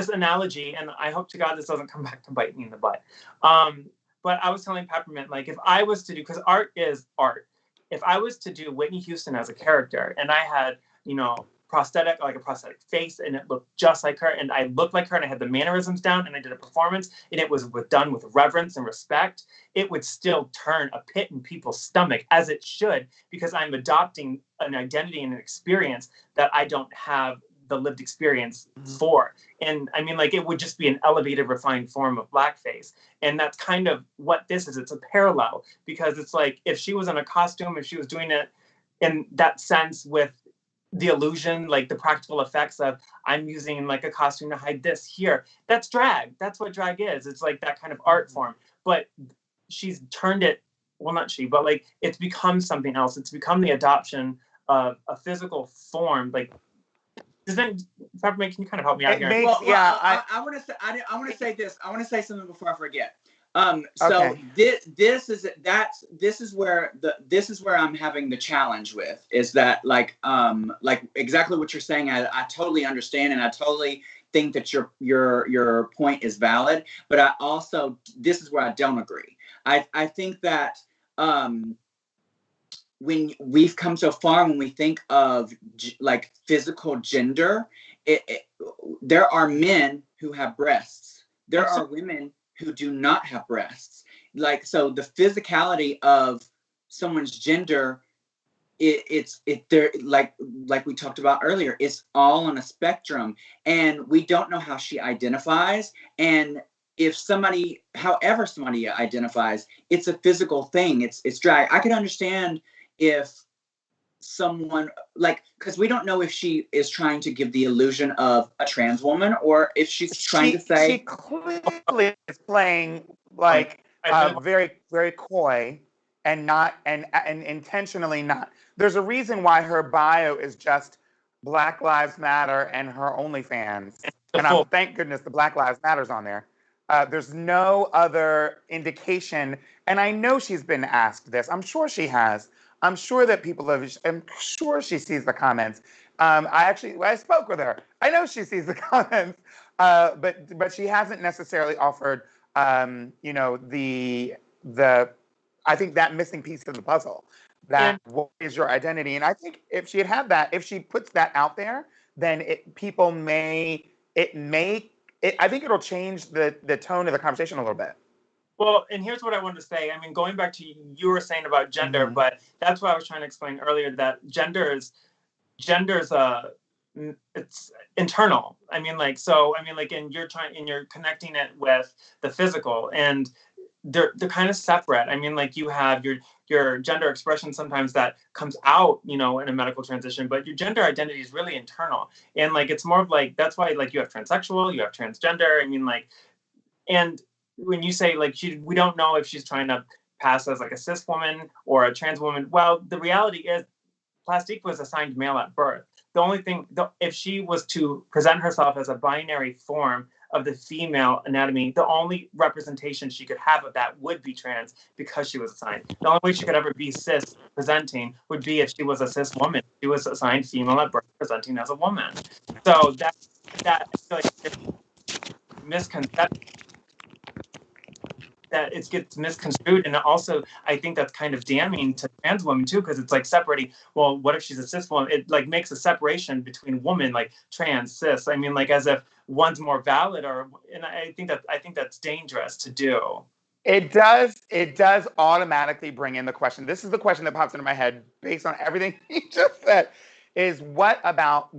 [SPEAKER 3] analogy, and I hope to God this doesn't come back to bite me in the butt. But I was telling Peppermint, like, if I was to do, because art is art, if I was to do Whitney Houston as a character, and I had, you know, a prosthetic face, and it looked just like her, and I looked like her, and I had the mannerisms down, and I did a performance, and it was done with reverence and respect, it would still turn a pit in people's stomach, as it should, because I'm adopting an identity and an experience that I don't have the lived experience for. And I mean, like, it would just be an elevated, refined form of blackface. And that's kind of what this is. It's a parallel, because it's like, if she was in a costume, if she was doing it in that sense with the illusion, like the practical effects of, I'm using like a costume to hide this here, that's drag. That's what drag is. It's like that kind of art form. But she's turned it, well, not she, but like, it's become something else. It's become the adoption of a physical form. Like, does that, Peppermint, can you kind of help me out here?
[SPEAKER 2] I want to say this. I want to say something before I forget. So this is where I'm having the challenge with, is that like exactly what you're saying. I totally understand, and I totally think that your point is valid. But I also, this is where I don't agree. I think that when we've come so far, when we think of like physical gender, there are men who have breasts. There are women who do not have breasts. Like, so the physicality of someone's gender, it's there, like we talked about earlier, it's all on a spectrum, and we don't know how she identifies. And if somebody, however somebody identifies, it's a physical thing. It's drag. I could understand if someone, like, because we don't know if she is trying to give the illusion of a trans woman, or if she's trying to say,
[SPEAKER 1] she clearly is playing like very, very coy, and not, and intentionally not. There's a reason why her bio is just Black Lives Matter and her OnlyFans, and thank goodness the Black Lives Matter's on there. There's no other indication, and I know she's been asked this. I'm sure she has. I'm sure that I'm sure she sees the comments. I spoke with her. I know she sees the comments, but she hasn't necessarily offered, you know, I think that missing piece of the puzzle. That what is your identity? And I think if she had that, if she puts that out there, then I think it'll change the tone of the conversation a little bit.
[SPEAKER 3] Well, and here's what I wanted to say. I mean, going back to you were saying about gender, but that's what I was trying to explain earlier, that gender's it's internal. I mean, like, so, I mean, like, and you're connecting it with the physical, and they're kind of separate. I mean, like, you have your gender expression sometimes that comes out, you know, in a medical transition, but your gender identity is really internal. And like, it's more of like, that's why, like, you have transsexual, you have transgender. I mean, like, and when you say, like, we don't know if she's trying to pass as like a cis woman or a trans woman. Well, the reality is Plastique was assigned male at birth. The only thing, if she was to present herself as a binary form of the female anatomy, the only representation she could have of that would be trans, because she was assigned. The only way she could ever be cis presenting would be if she was a cis woman. She was assigned female at birth, presenting as a woman. So that I feel like misconception. that it gets misconstrued. And also, I think that's kind of damning to trans women too, because it's like separating, well, what if she's a cis woman? It like makes a separation between women, like trans, cis. I mean, like as if one's more valid, and I think that's dangerous to do.
[SPEAKER 1] It does automatically bring in the question. This is the question that pops into my head based on everything you just said, is what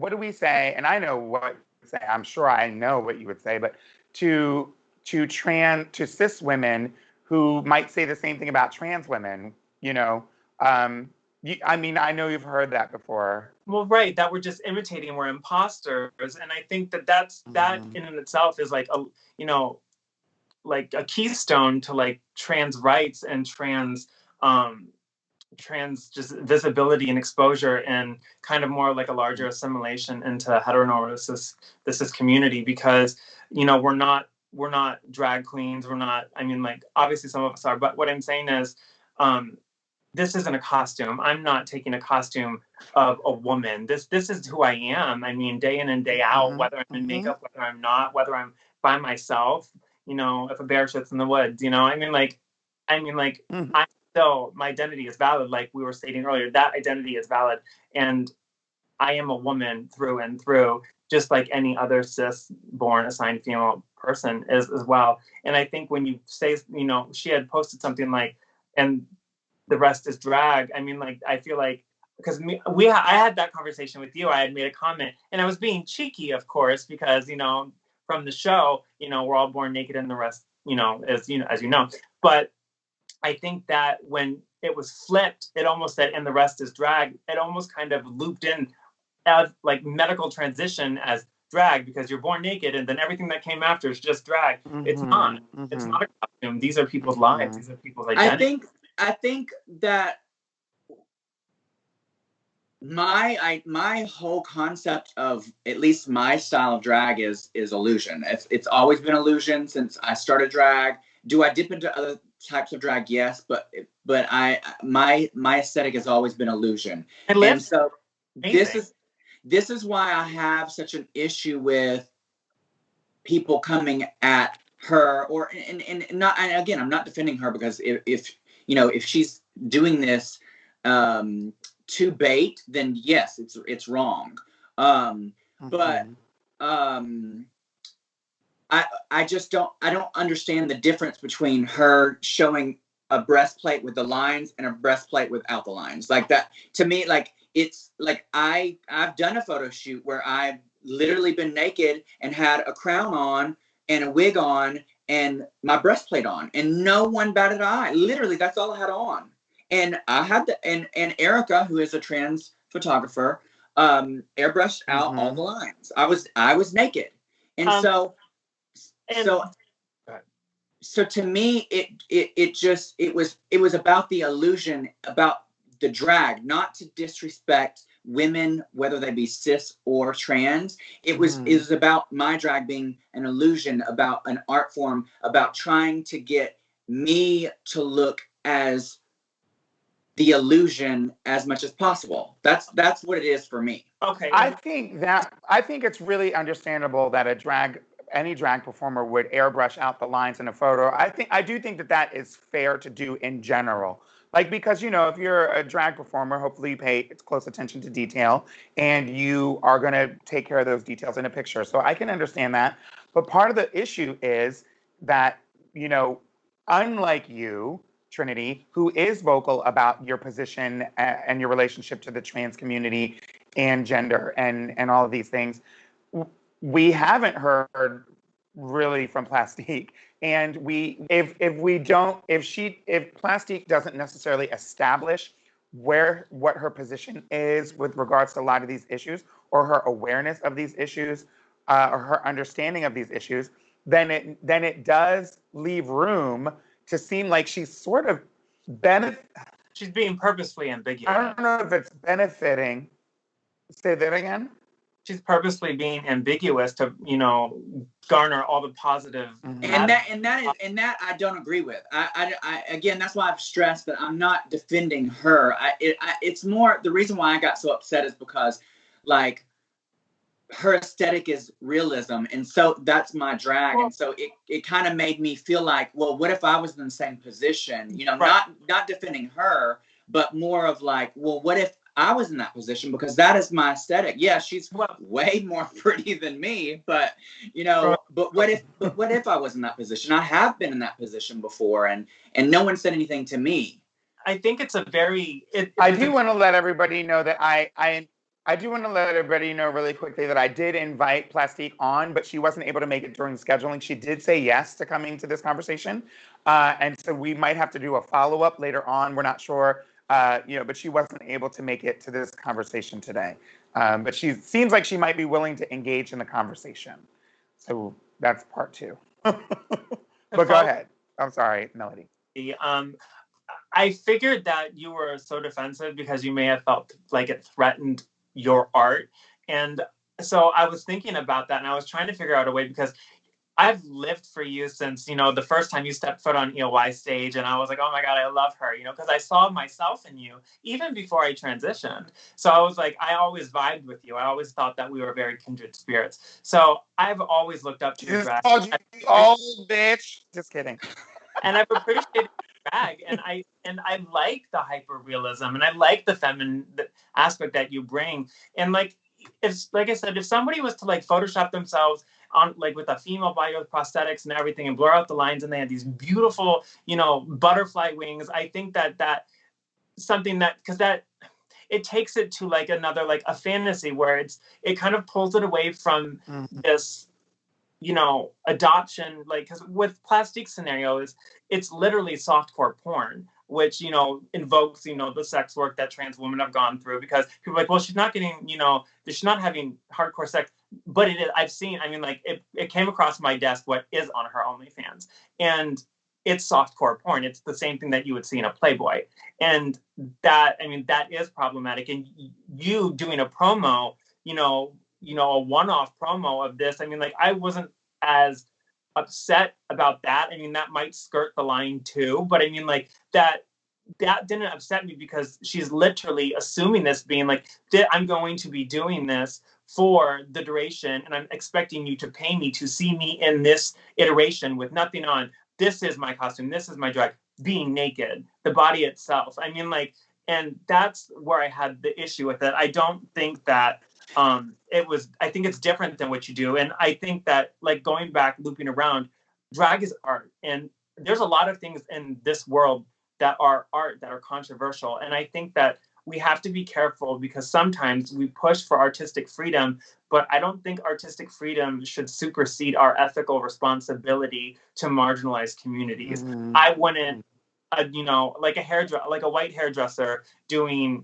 [SPEAKER 1] do we say? And I know what you would say. I'm sure I know what you would say, but to cis women who might say the same thing about trans women, I mean, I know you've heard that before.
[SPEAKER 3] Well, right, that we're just imitating, we're imposters, and I think that in and itself is like like a keystone to like trans rights and trans just visibility and exposure, and kind of more like a larger assimilation into heteronormative cis community, because we're not drag queens, I mean, like obviously some of us are, but what I'm saying is this isn't a costume. I'm not taking a costume of a woman. This is who I am. I mean, day in and day out, whether I'm in makeup, whether I'm not, whether I'm by myself, if a bear shits in the woods, I'm still, my identity is valid. Like we were stating earlier, that identity is valid. And I am a woman through and through, just like any other cis-born assigned female person is as well. And I think when you say, she had posted something like, and the rest is drag. I mean, like, I feel like, because I had that conversation with you. I had made a comment, and I was being cheeky, of course, because, from the show, we're all born naked and the rest, as you know. But I think that when it was flipped, it almost said, and the rest is drag. It almost kind of looped in as like medical transition as drag, because you're born naked and then everything that came after is just drag. It's not. It's not a costume. These are people's lives. These are people's identities.
[SPEAKER 2] I think that my whole concept of at least my style of drag is illusion. It's always been illusion since I started drag. Do I dip into other types of drag? Yes, but my aesthetic has always been illusion. And so this is why I have such an issue with people coming at her, and not, and again, I'm not defending her, because if she's doing this to bait, then yes, it's wrong. But I just don't understand the difference between her showing a breastplate with the lines and a breastplate without the lines. Like that, to me, like it's like I've done a photo shoot where I've literally been naked and had a crown on and a wig on and my breastplate on, and no one batted an eye. Literally, that's all I had on. And I had and Erica, who is a trans photographer, airbrushed out all the lines. I was naked. And so to me, it was about the illusion, about the drag, not to disrespect women, whether they be cis or trans. It was about my drag being an illusion, about an art form, about trying to get me to look as the illusion as much as possible. That's what it is for me.
[SPEAKER 3] Okay.
[SPEAKER 1] I think it's really understandable that any drag performer would airbrush out the lines in a photo. I do think that is fair to do in general. Like, because, if you're a drag performer, hopefully you pay close attention to detail, and you are going to take care of those details in a picture. So I can understand that. But part of the issue is that, unlike you, Trinity, who is vocal about your position and your relationship to the trans community and gender and all of these things, we haven't heard really from Plastique. And if Plastique doesn't necessarily establish what her position is with regards to a lot of these issues, or her awareness of these issues, or her understanding of these issues, then it does leave room to seem like she's sort of
[SPEAKER 3] she's being purposely ambiguous.
[SPEAKER 1] I don't know if it's benefiting. Say that again.
[SPEAKER 3] She's purposely being ambiguous to, garner all the positive.
[SPEAKER 2] And that I don't agree with. I again, that's why I've stressed that I'm not defending her. It's more, the reason why I got so upset is because, like, her aesthetic is realism, and so that's my drag. And so it kind of made me feel like, well, what if I was in the same position? You know, not defending her, but more of like, well, what if I was in that position? Because that is my aesthetic. Yeah, she's way more pretty than me, but you know, but what if I was in that position? I have been in that position before, and no one said anything to me.
[SPEAKER 3] I think it's a very.
[SPEAKER 1] I do want to let everybody know that I do want to let everybody know really quickly that I did invite Plastique on, but she wasn't able to make it during scheduling. She did say yes to coming to this conversation. And so we might have to do a follow-up later on. We're not sure, but she wasn't able to make it to this conversation today. But she seems like she might be willing to engage in the conversation. So that's part 2. But go ahead. I'm sorry, Melody.
[SPEAKER 3] I figured that you were so defensive because you may have felt like it threatened your art. And so I was thinking about that, and I was trying to figure out a way, because I've lived for you since, the first time you stepped foot on EOY stage, and I was like, oh my God, I love her, because I saw myself in you even before I transitioned. So I was like, I always vibed with you. I always thought that we were very kindred spirits. So I've always looked up to your drag.
[SPEAKER 1] Called you the old bitch. Just kidding.
[SPEAKER 3] And I've appreciated drag, and I like the hyper realism, and I like the feminine aspect that you bring. And like I said, if somebody was to like Photoshop themselves on like with a female body with prosthetics and everything and blur out the lines, and they had these beautiful, butterfly wings, I think that something that, because that it takes it to like another, like a fantasy where it kind of pulls it away from this adoption, like, because with plastic scenarios, it's literally softcore porn, which, invokes, the sex work that trans women have gone through, because people are like, well, she's not getting, she's not having hardcore sex, but it is. I've seen, like, it came across my desk what is on her OnlyFans, and it's softcore porn. It's the same thing that you would see in a Playboy. And that, that is problematic. And you doing a promo, a one-off promo of this, I wasn't as upset about that. That might skirt the line too, but that didn't upset me, because she's literally assuming this, being like, I'm going to be doing this for the duration, and I'm expecting you to pay me to see me in this iteration with nothing on. This is my costume. This is my drag, being naked, the body itself. And that's where I had the issue with it. I don't think that I think it's different than what you do. And I think that, like, going back, looping around, drag is art. And there's a lot of things in this world that are art, that are controversial. And I think that we have to be careful, because sometimes we push for artistic freedom, but I don't think artistic freedom should supersede our ethical responsibility to marginalized communities. I wouldn't, like a white hairdresser doing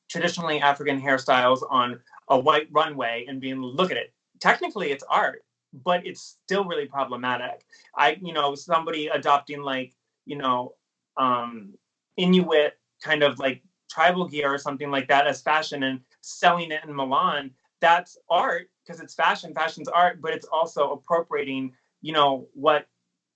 [SPEAKER 3] traditionally African hairstyles on a white runway and being, look at it. Technically, it's art, but it's still really problematic. Somebody adopting Inuit kind of like tribal gear or something like that as fashion and selling it in Milan, that's art, because it's fashion. Fashion's art, but it's also appropriating, what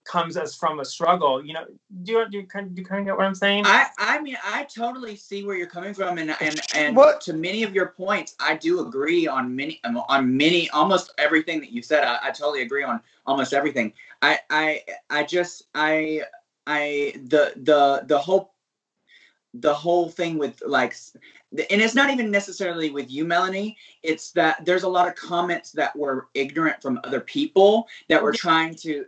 [SPEAKER 3] comes as from a struggle. Do you kind of get what I'm saying?
[SPEAKER 2] I totally see where you're coming from, and to many of your points, I do agree on many, almost everything that you said. I totally agree on almost everything. The whole thing with, like, and it's not even necessarily with you, Melanie, it's that there's a lot of comments that were ignorant from other people that were trying to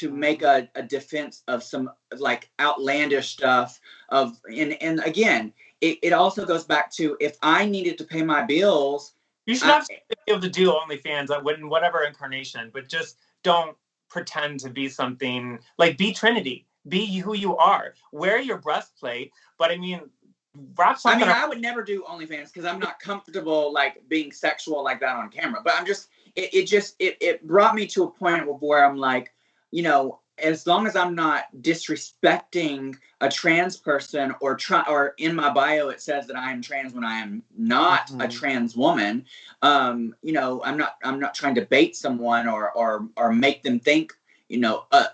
[SPEAKER 2] make a defense of some, like, outlandish stuff and again, it also goes back to, if I needed to pay my bills,
[SPEAKER 3] you should not be able to do OnlyFans in whatever incarnation, but just don't pretend to be something, like, be Trinity. Be who you are. Wear your breastplate, but wrap something.
[SPEAKER 2] I would never do OnlyFans because I'm not comfortable, like, being sexual like that on camera. But I'm just, it brought me to a point where I'm like, as long as I'm not disrespecting a trans person, or in my bio it says that I am trans when I am not a trans woman. I'm not trying to bait someone or make them think,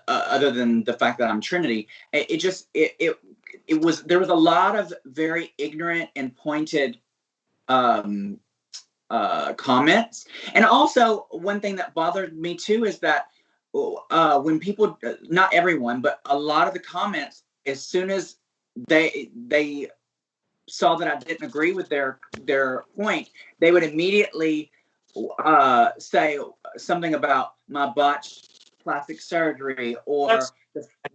[SPEAKER 2] other than the fact that I'm Trinity. There was a lot of very ignorant and pointed comments. And also, one thing that bothered me too is that when people, not everyone, but a lot of the comments, as soon as they saw that I didn't agree with their point, they would immediately say something about my botched plastic surgery, or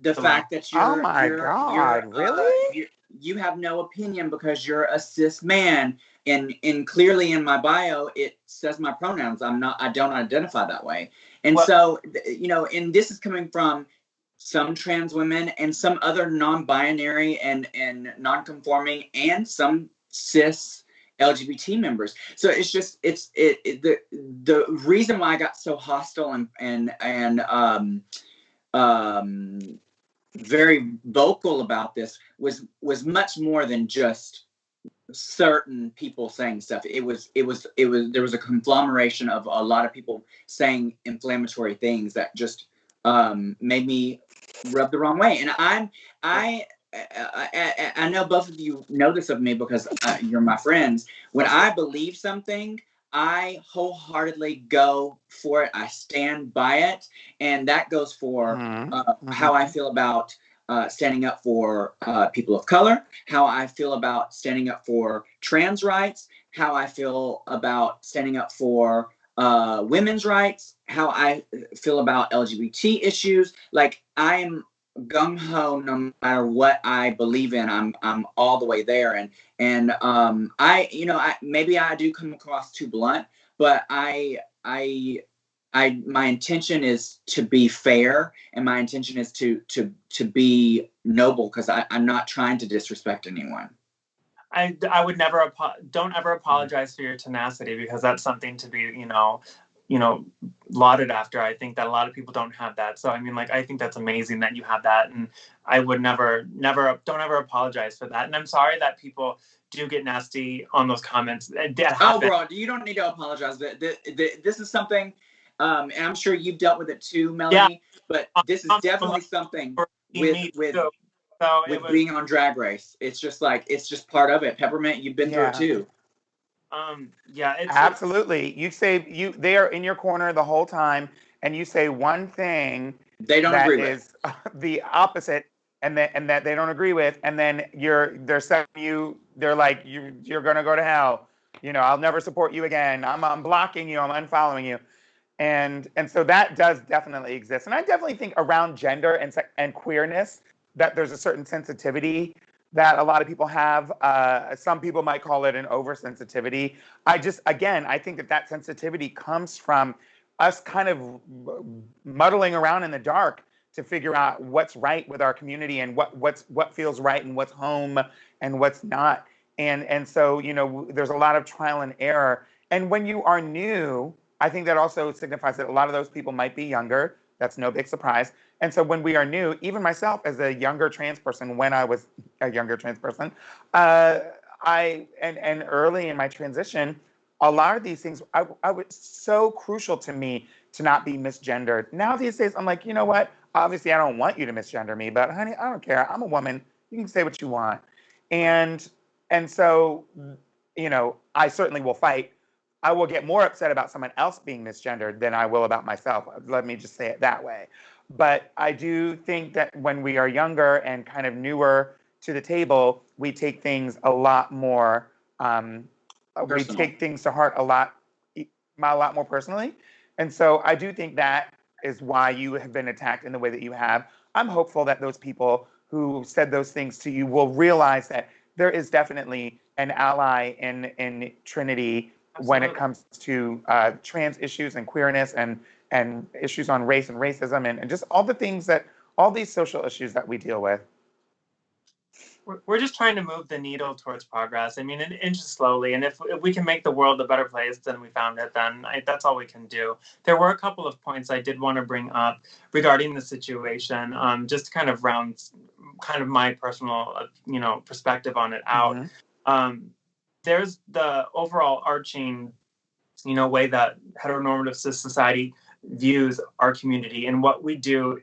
[SPEAKER 2] the fact that
[SPEAKER 1] oh my God, really?
[SPEAKER 2] you have no opinion because you're a cis man, and clearly in my bio it says my pronouns. I don't identify that way. And so, you know, and this is coming from some trans women and some other non-binary and non-conforming and some cis LGBT members. So it's just the reason why I got so hostile and very vocal about this was much more than just certain people saying stuff. It was there was a conglomeration of a lot of people saying inflammatory things that just made me rub the wrong way. And I know both of you know this of me because you're my friends. When I believe something, I wholeheartedly go for it. I stand by it, and that goes for how I feel about standing up for people of color, how I feel about standing up for trans rights, how I feel about standing up for women's rights, how I feel about LGBT issues. Like, I'm gung ho no matter what I believe in. I'm all the way there, and I maybe I do come across too blunt, but my intention is to be fair, and my intention is to be noble, because I'm not trying to disrespect anyone.
[SPEAKER 3] I would never don't ever apologize for your tenacity, because that's something to be, you know, lauded after. I think that a lot of people don't have that. So I mean, like, I think that's amazing that you have that, and I would don't ever apologize for that. And I'm sorry that people do get nasty on those comments.
[SPEAKER 2] Oh, bro, you don't need to apologize. This is something, and I'm sure you've dealt with it too, Melanie. Yeah. But this is definitely something with being on Drag Race. It's just part of it. Peppermint, you've been through it too.
[SPEAKER 1] Absolutely. They are in your corner the whole time, and you say one thing
[SPEAKER 2] they don't agree with,
[SPEAKER 1] the opposite, and that they don't agree with, and then they're saying they're like, you're gonna go to hell. You know, I'll never support you again. I'm blocking you. I'm unfollowing you. And so that does definitely exist. And I definitely think around gender and queerness that there's a certain sensitivity that a lot of people have. Some people might call it an oversensitivity. I think that sensitivity comes from us kind of muddling around in the dark to figure out what's right with our community and what feels right and what's home and what's not. And so, you know, there's a lot of trial and error. And when you are new, I think that also signifies that a lot of those people might be younger. That's no big surprise. And so when we are new, even myself as a younger trans person, when I was a younger trans person, and early in my transition, a lot of these things, I was so crucial to me to not be misgendered. Now these days, I'm like, you know what? Obviously, I don't want you to misgender me, but honey, I don't care. I'm a woman. You can say what you want. And so, you know, I certainly will fight. I will get more upset about someone else being misgendered than I will about myself. Let me just say it that way. But I do think that when we are younger and kind of newer to the table, we take things a lot more, we take things to heart a lot more personally. And so I do think that is why you have been attacked in the way that you have. I'm hopeful that those people who said those things to you will realize that there is definitely an ally in Trinity. Absolutely. When it comes to trans issues and queerness and issues on race and racism and just all these social issues that we deal with.
[SPEAKER 3] We're just trying to move the needle towards progress. I mean, inches slowly. And if we can make the world a better place than we found it, then that's all we can do. There were a couple of points I did want to bring up regarding the situation, just to kind of round kind of my personal, perspective on it out. Mm-hmm. There's the overall arching, way that heteronormative cis society views our community and what we do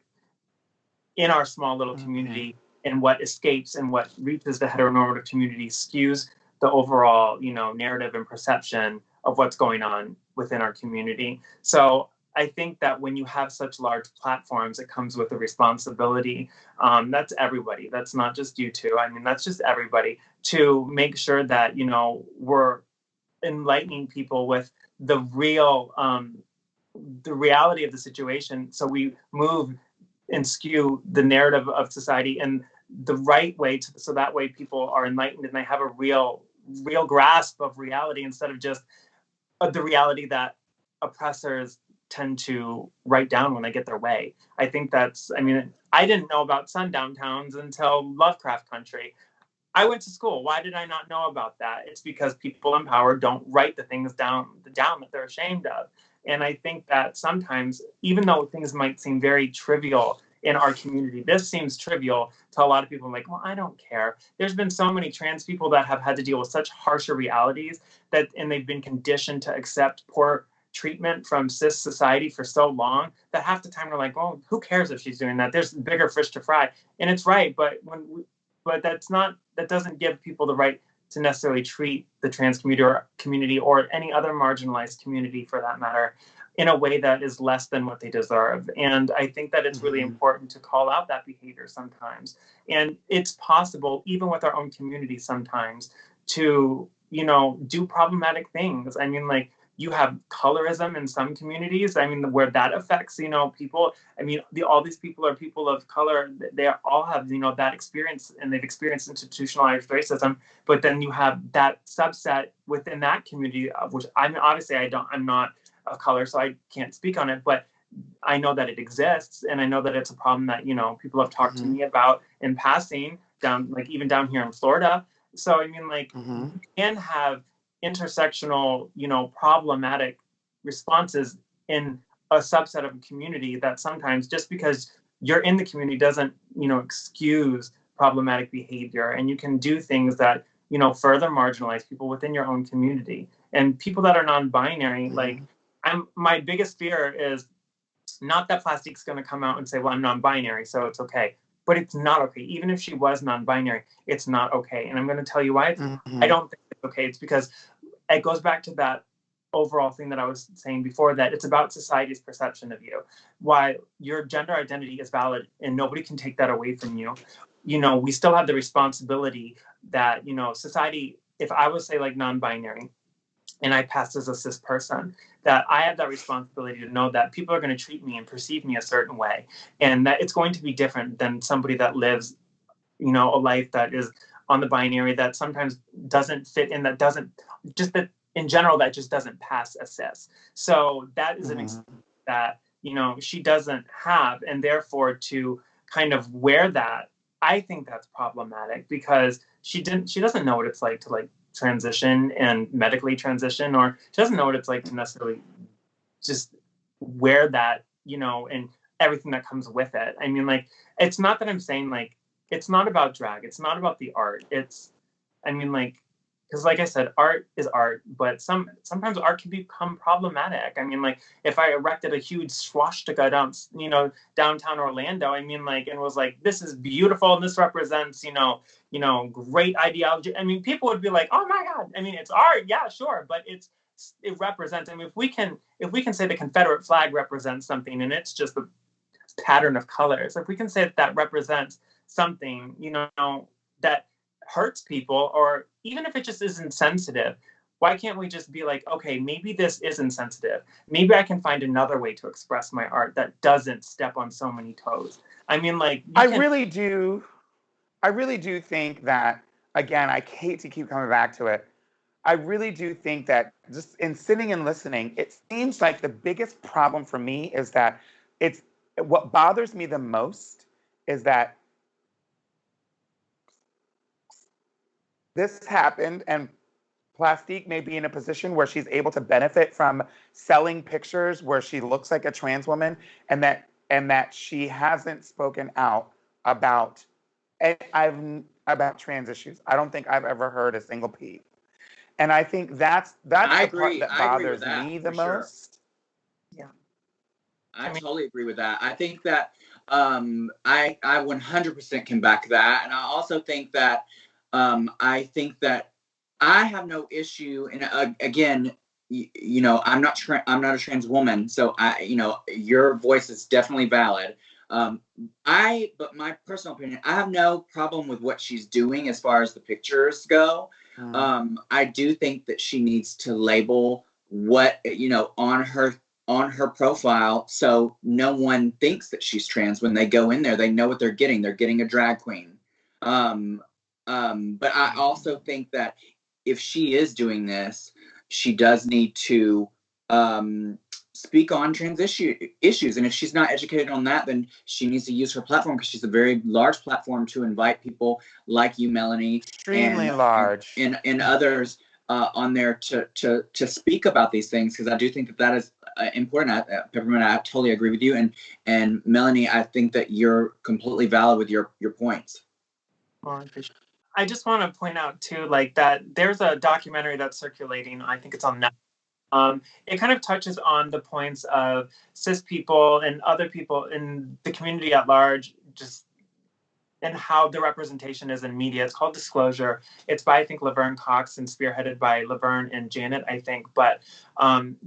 [SPEAKER 3] in our small little community, and what escapes and what reaches the heteronormative community skews the overall, narrative and perception of what's going on within our community. So I think that when you have such large platforms, it comes with a responsibility. That's everybody. That's not just you two. I mean, that's just everybody, to make sure that, you know, we're enlightening people with the reality of the situation. So we move and skew the narrative of society in the right way, so that way people are enlightened and they have a real grasp of reality, instead of just the reality that oppressors tend to write down when they get their way. I think that's, I mean, I didn't know about sundown towns until Lovecraft Country. I went to school. Why did I not know about that? It's because people in power don't write the things down that they're ashamed of. And I think that sometimes, even though things might seem very trivial in our community, this seems trivial to a lot of people. Like, well, I don't care. There's been so many trans people that have had to deal with such harsher realities and they've been conditioned to accept poor treatment from cis society for so long that half the time we're like, well, who cares if she's doing that? There's bigger fish to fry. And it's right, but that doesn't give people the right to necessarily treat the trans community or any other marginalized community, for that matter, in a way that is less than what they deserve. And I think that it's really important to call out that behavior sometimes. And it's possible, even with our own community sometimes, to, you know, do problematic things. I mean, like, you have colorism in some communities. I mean, where that affects, you know, people. I mean, all these people are people of color. They all have, you know, that experience, and they've experienced institutionalized racism. But then you have that subset within that community, of which I'm not of color, so I can't speak on it. But I know that it exists, and I know that it's a problem that, you know, people have talked to me about in passing, even down here in Florida. So I mean, like, you can have intersectional, you know, problematic responses in a subset of a community, that sometimes just because you're in the community doesn't, you know, excuse problematic behavior. And you can do things that, you know, further marginalize people within your own community. And people that are non-binary, like, my biggest fear is not that Plastique's going to come out and say, well, I'm non-binary, so it's okay. But it's not okay. Even if she was non-binary, it's not okay. And I'm going to tell you why. I don't think it's okay. It's because it goes back to that overall thing that I was saying before, that it's about society's perception of you. Why your gender identity is valid and nobody can take that away from you. You know, we still have the responsibility that, you know, society, if I was, say, like, non-binary and I passed as a cis person, that I have that responsibility to know that people are going to treat me and perceive me a certain way, and that it's going to be different than somebody that lives, you know, a life that is on the binary, that sometimes doesn't fit in, that in general, that just doesn't pass as cis. So that is an experience that, you know, she doesn't have, and therefore to kind of wear that, I think that's problematic, because she doesn't know what it's like to, like, transition and medically transition, or she doesn't know what it's like to necessarily just wear that, you know, and everything that comes with it. I mean, like, it's not that I'm saying, like, it's not about drag, it's not about the art. It's, I mean, like, because, like I said, art is art, but sometimes art can become problematic. I mean, like, if I erected a huge swastika downtown Orlando, I mean, like, and was like, this is beautiful and this represents, you know, great ideology. I mean, people would be like, oh my God. I mean, it's art, yeah, sure, but it represents. I mean, if we can say the Confederate flag represents something, and it's just a pattern of colors, if we can say that represents something, you know, that hurts people, or even if it just is insensitive, why can't we just be like, okay, maybe this is insensitive. Maybe I can find another way to express my art that doesn't step on so many toes. I mean, like, I really do think that, again, I hate to keep coming back to it. I really do think that, just in sitting and listening, it seems like the biggest problem for me is that what bothers me the most is that this happened, and Plastique may be in a position where she's able to benefit from selling pictures where she looks like a trans woman, and that she hasn't spoken out about trans issues. I don't think I've ever heard a single peep. And I think that's the part that bothers me the most.
[SPEAKER 2] Yeah. I totally agree with that. I think that I 100% can back that. And I also think that I have no issue. And again, you know, I'm not a trans woman, so you know, your voice is definitely valid. But my personal opinion, I have no problem with what she's doing as far as the pictures go. I do think that she needs to label what, you know, on her profile, so no one thinks that she's trans. When they go in there, they know what they're getting. They're getting a drag queen. But I also think that if she is doing this, she does need to speak on issues. And if she's not educated on that, then she needs to use her platform, because she's a very large platform, to invite people like you, Melony,
[SPEAKER 1] Extremely large,
[SPEAKER 2] and others on there to speak about these things, because I do think that is important. Peppermint, I totally agree with you, and Melony, I think that you're completely valid with your points.
[SPEAKER 3] Well, I just want to point out too, like, that there's a documentary that's circulating. I think it's on Netflix. It kind of touches on the points of cis people and other people in the community at large, just and how the representation is in media. It's called Disclosure. It's by, I think, Laverne Cox, and spearheaded by Laverne and Janet, I think. But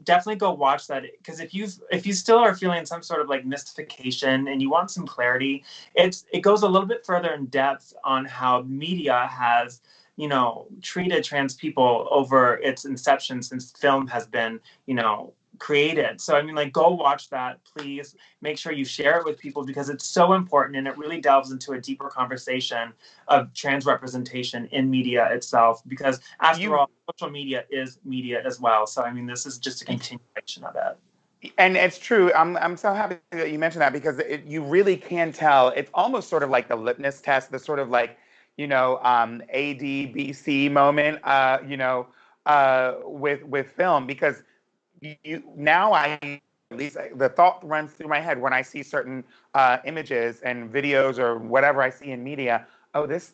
[SPEAKER 3] definitely go watch that, because if you still are feeling some sort of like mystification and you want some clarity, it goes a little bit further in depth on how media has, you know, treated trans people over its inception, since film has been, you know, created. So I mean, like, go watch that, please. Make sure you share it with people, because it's so important, and it really delves into a deeper conversation of trans representation in media itself, because after all, social media is media as well. So I mean, this is just a continuation of it.
[SPEAKER 1] And it's true. I'm so happy that you mentioned that, because you really can tell. It's almost sort of like the litmus test, the sort of like, you know, ADBC moment, you know, with film, because now at least the thought runs through my head when I see certain images and videos or whatever I see in media. Oh, this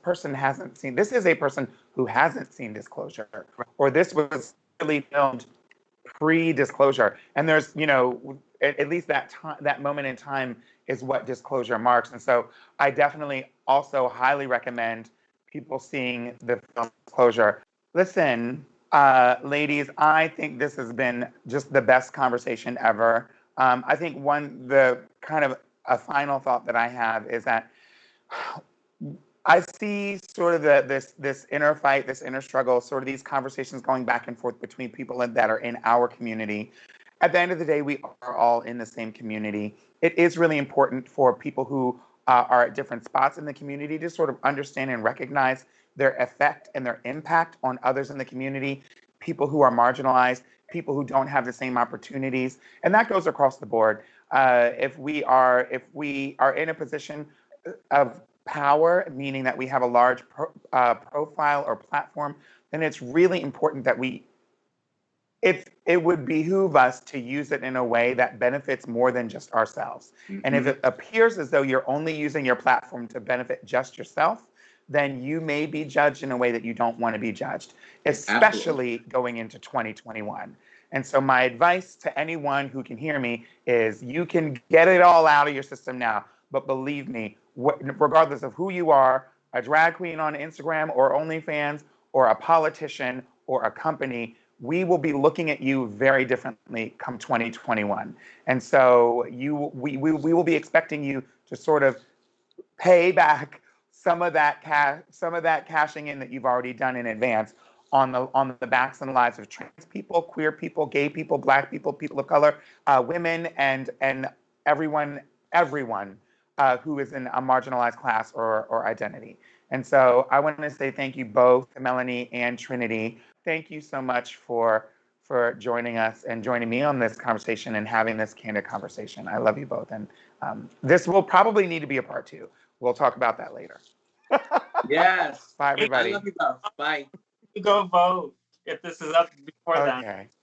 [SPEAKER 1] person hasn't seen. This is a person who hasn't seen Disclosure, or this was really filmed pre-Disclosure. And there's, you know, at least that moment in time is what Disclosure marks. And so I definitely also highly recommend people seeing the film Disclosure. Listen, ladies, I think this has been just the best conversation ever. I think the kind of a final thought that I have is that I see sort of this inner fight, this inner struggle, sort of these conversations going back and forth between people that are in our community. At the end of the day, we are all in the same community. It is really important for people who are at different spots in the community to sort of understand and recognize their effect and their impact on others in the community, people who are marginalized, people who don't have the same opportunities, and that goes across the board. If we are in a position of power, meaning that we have a large profile or platform, then it's really important that it would behoove us to use it in a way that benefits more than just ourselves. Mm-hmm. And if it appears as though you're only using your platform to benefit just yourself, then you may be judged in a way that you don't want to be judged, especially going into 2021. And so my advice to anyone who can hear me is, you can get it all out of your system now, but believe me, regardless of who you are, a drag queen on Instagram or OnlyFans, or a politician or a company, we will be looking at you very differently come 2021. And so we will be expecting you to sort of pay back some of that cashing in that you've already done in advance on the backs and lives of trans people, queer people, gay people, Black people, people of color, women, and everyone who is in a marginalized class or identity. And so I want to say thank you both, Melony and Trinity. Thank you so much for joining us and joining me on this conversation and having this candid conversation. I love you both. And this will probably need to be a part 2. We'll talk about that later.
[SPEAKER 2] Yes.
[SPEAKER 1] Bye, everybody.
[SPEAKER 2] I love you both. Bye.
[SPEAKER 3] You go vote if this is up before that.
[SPEAKER 1] Okay.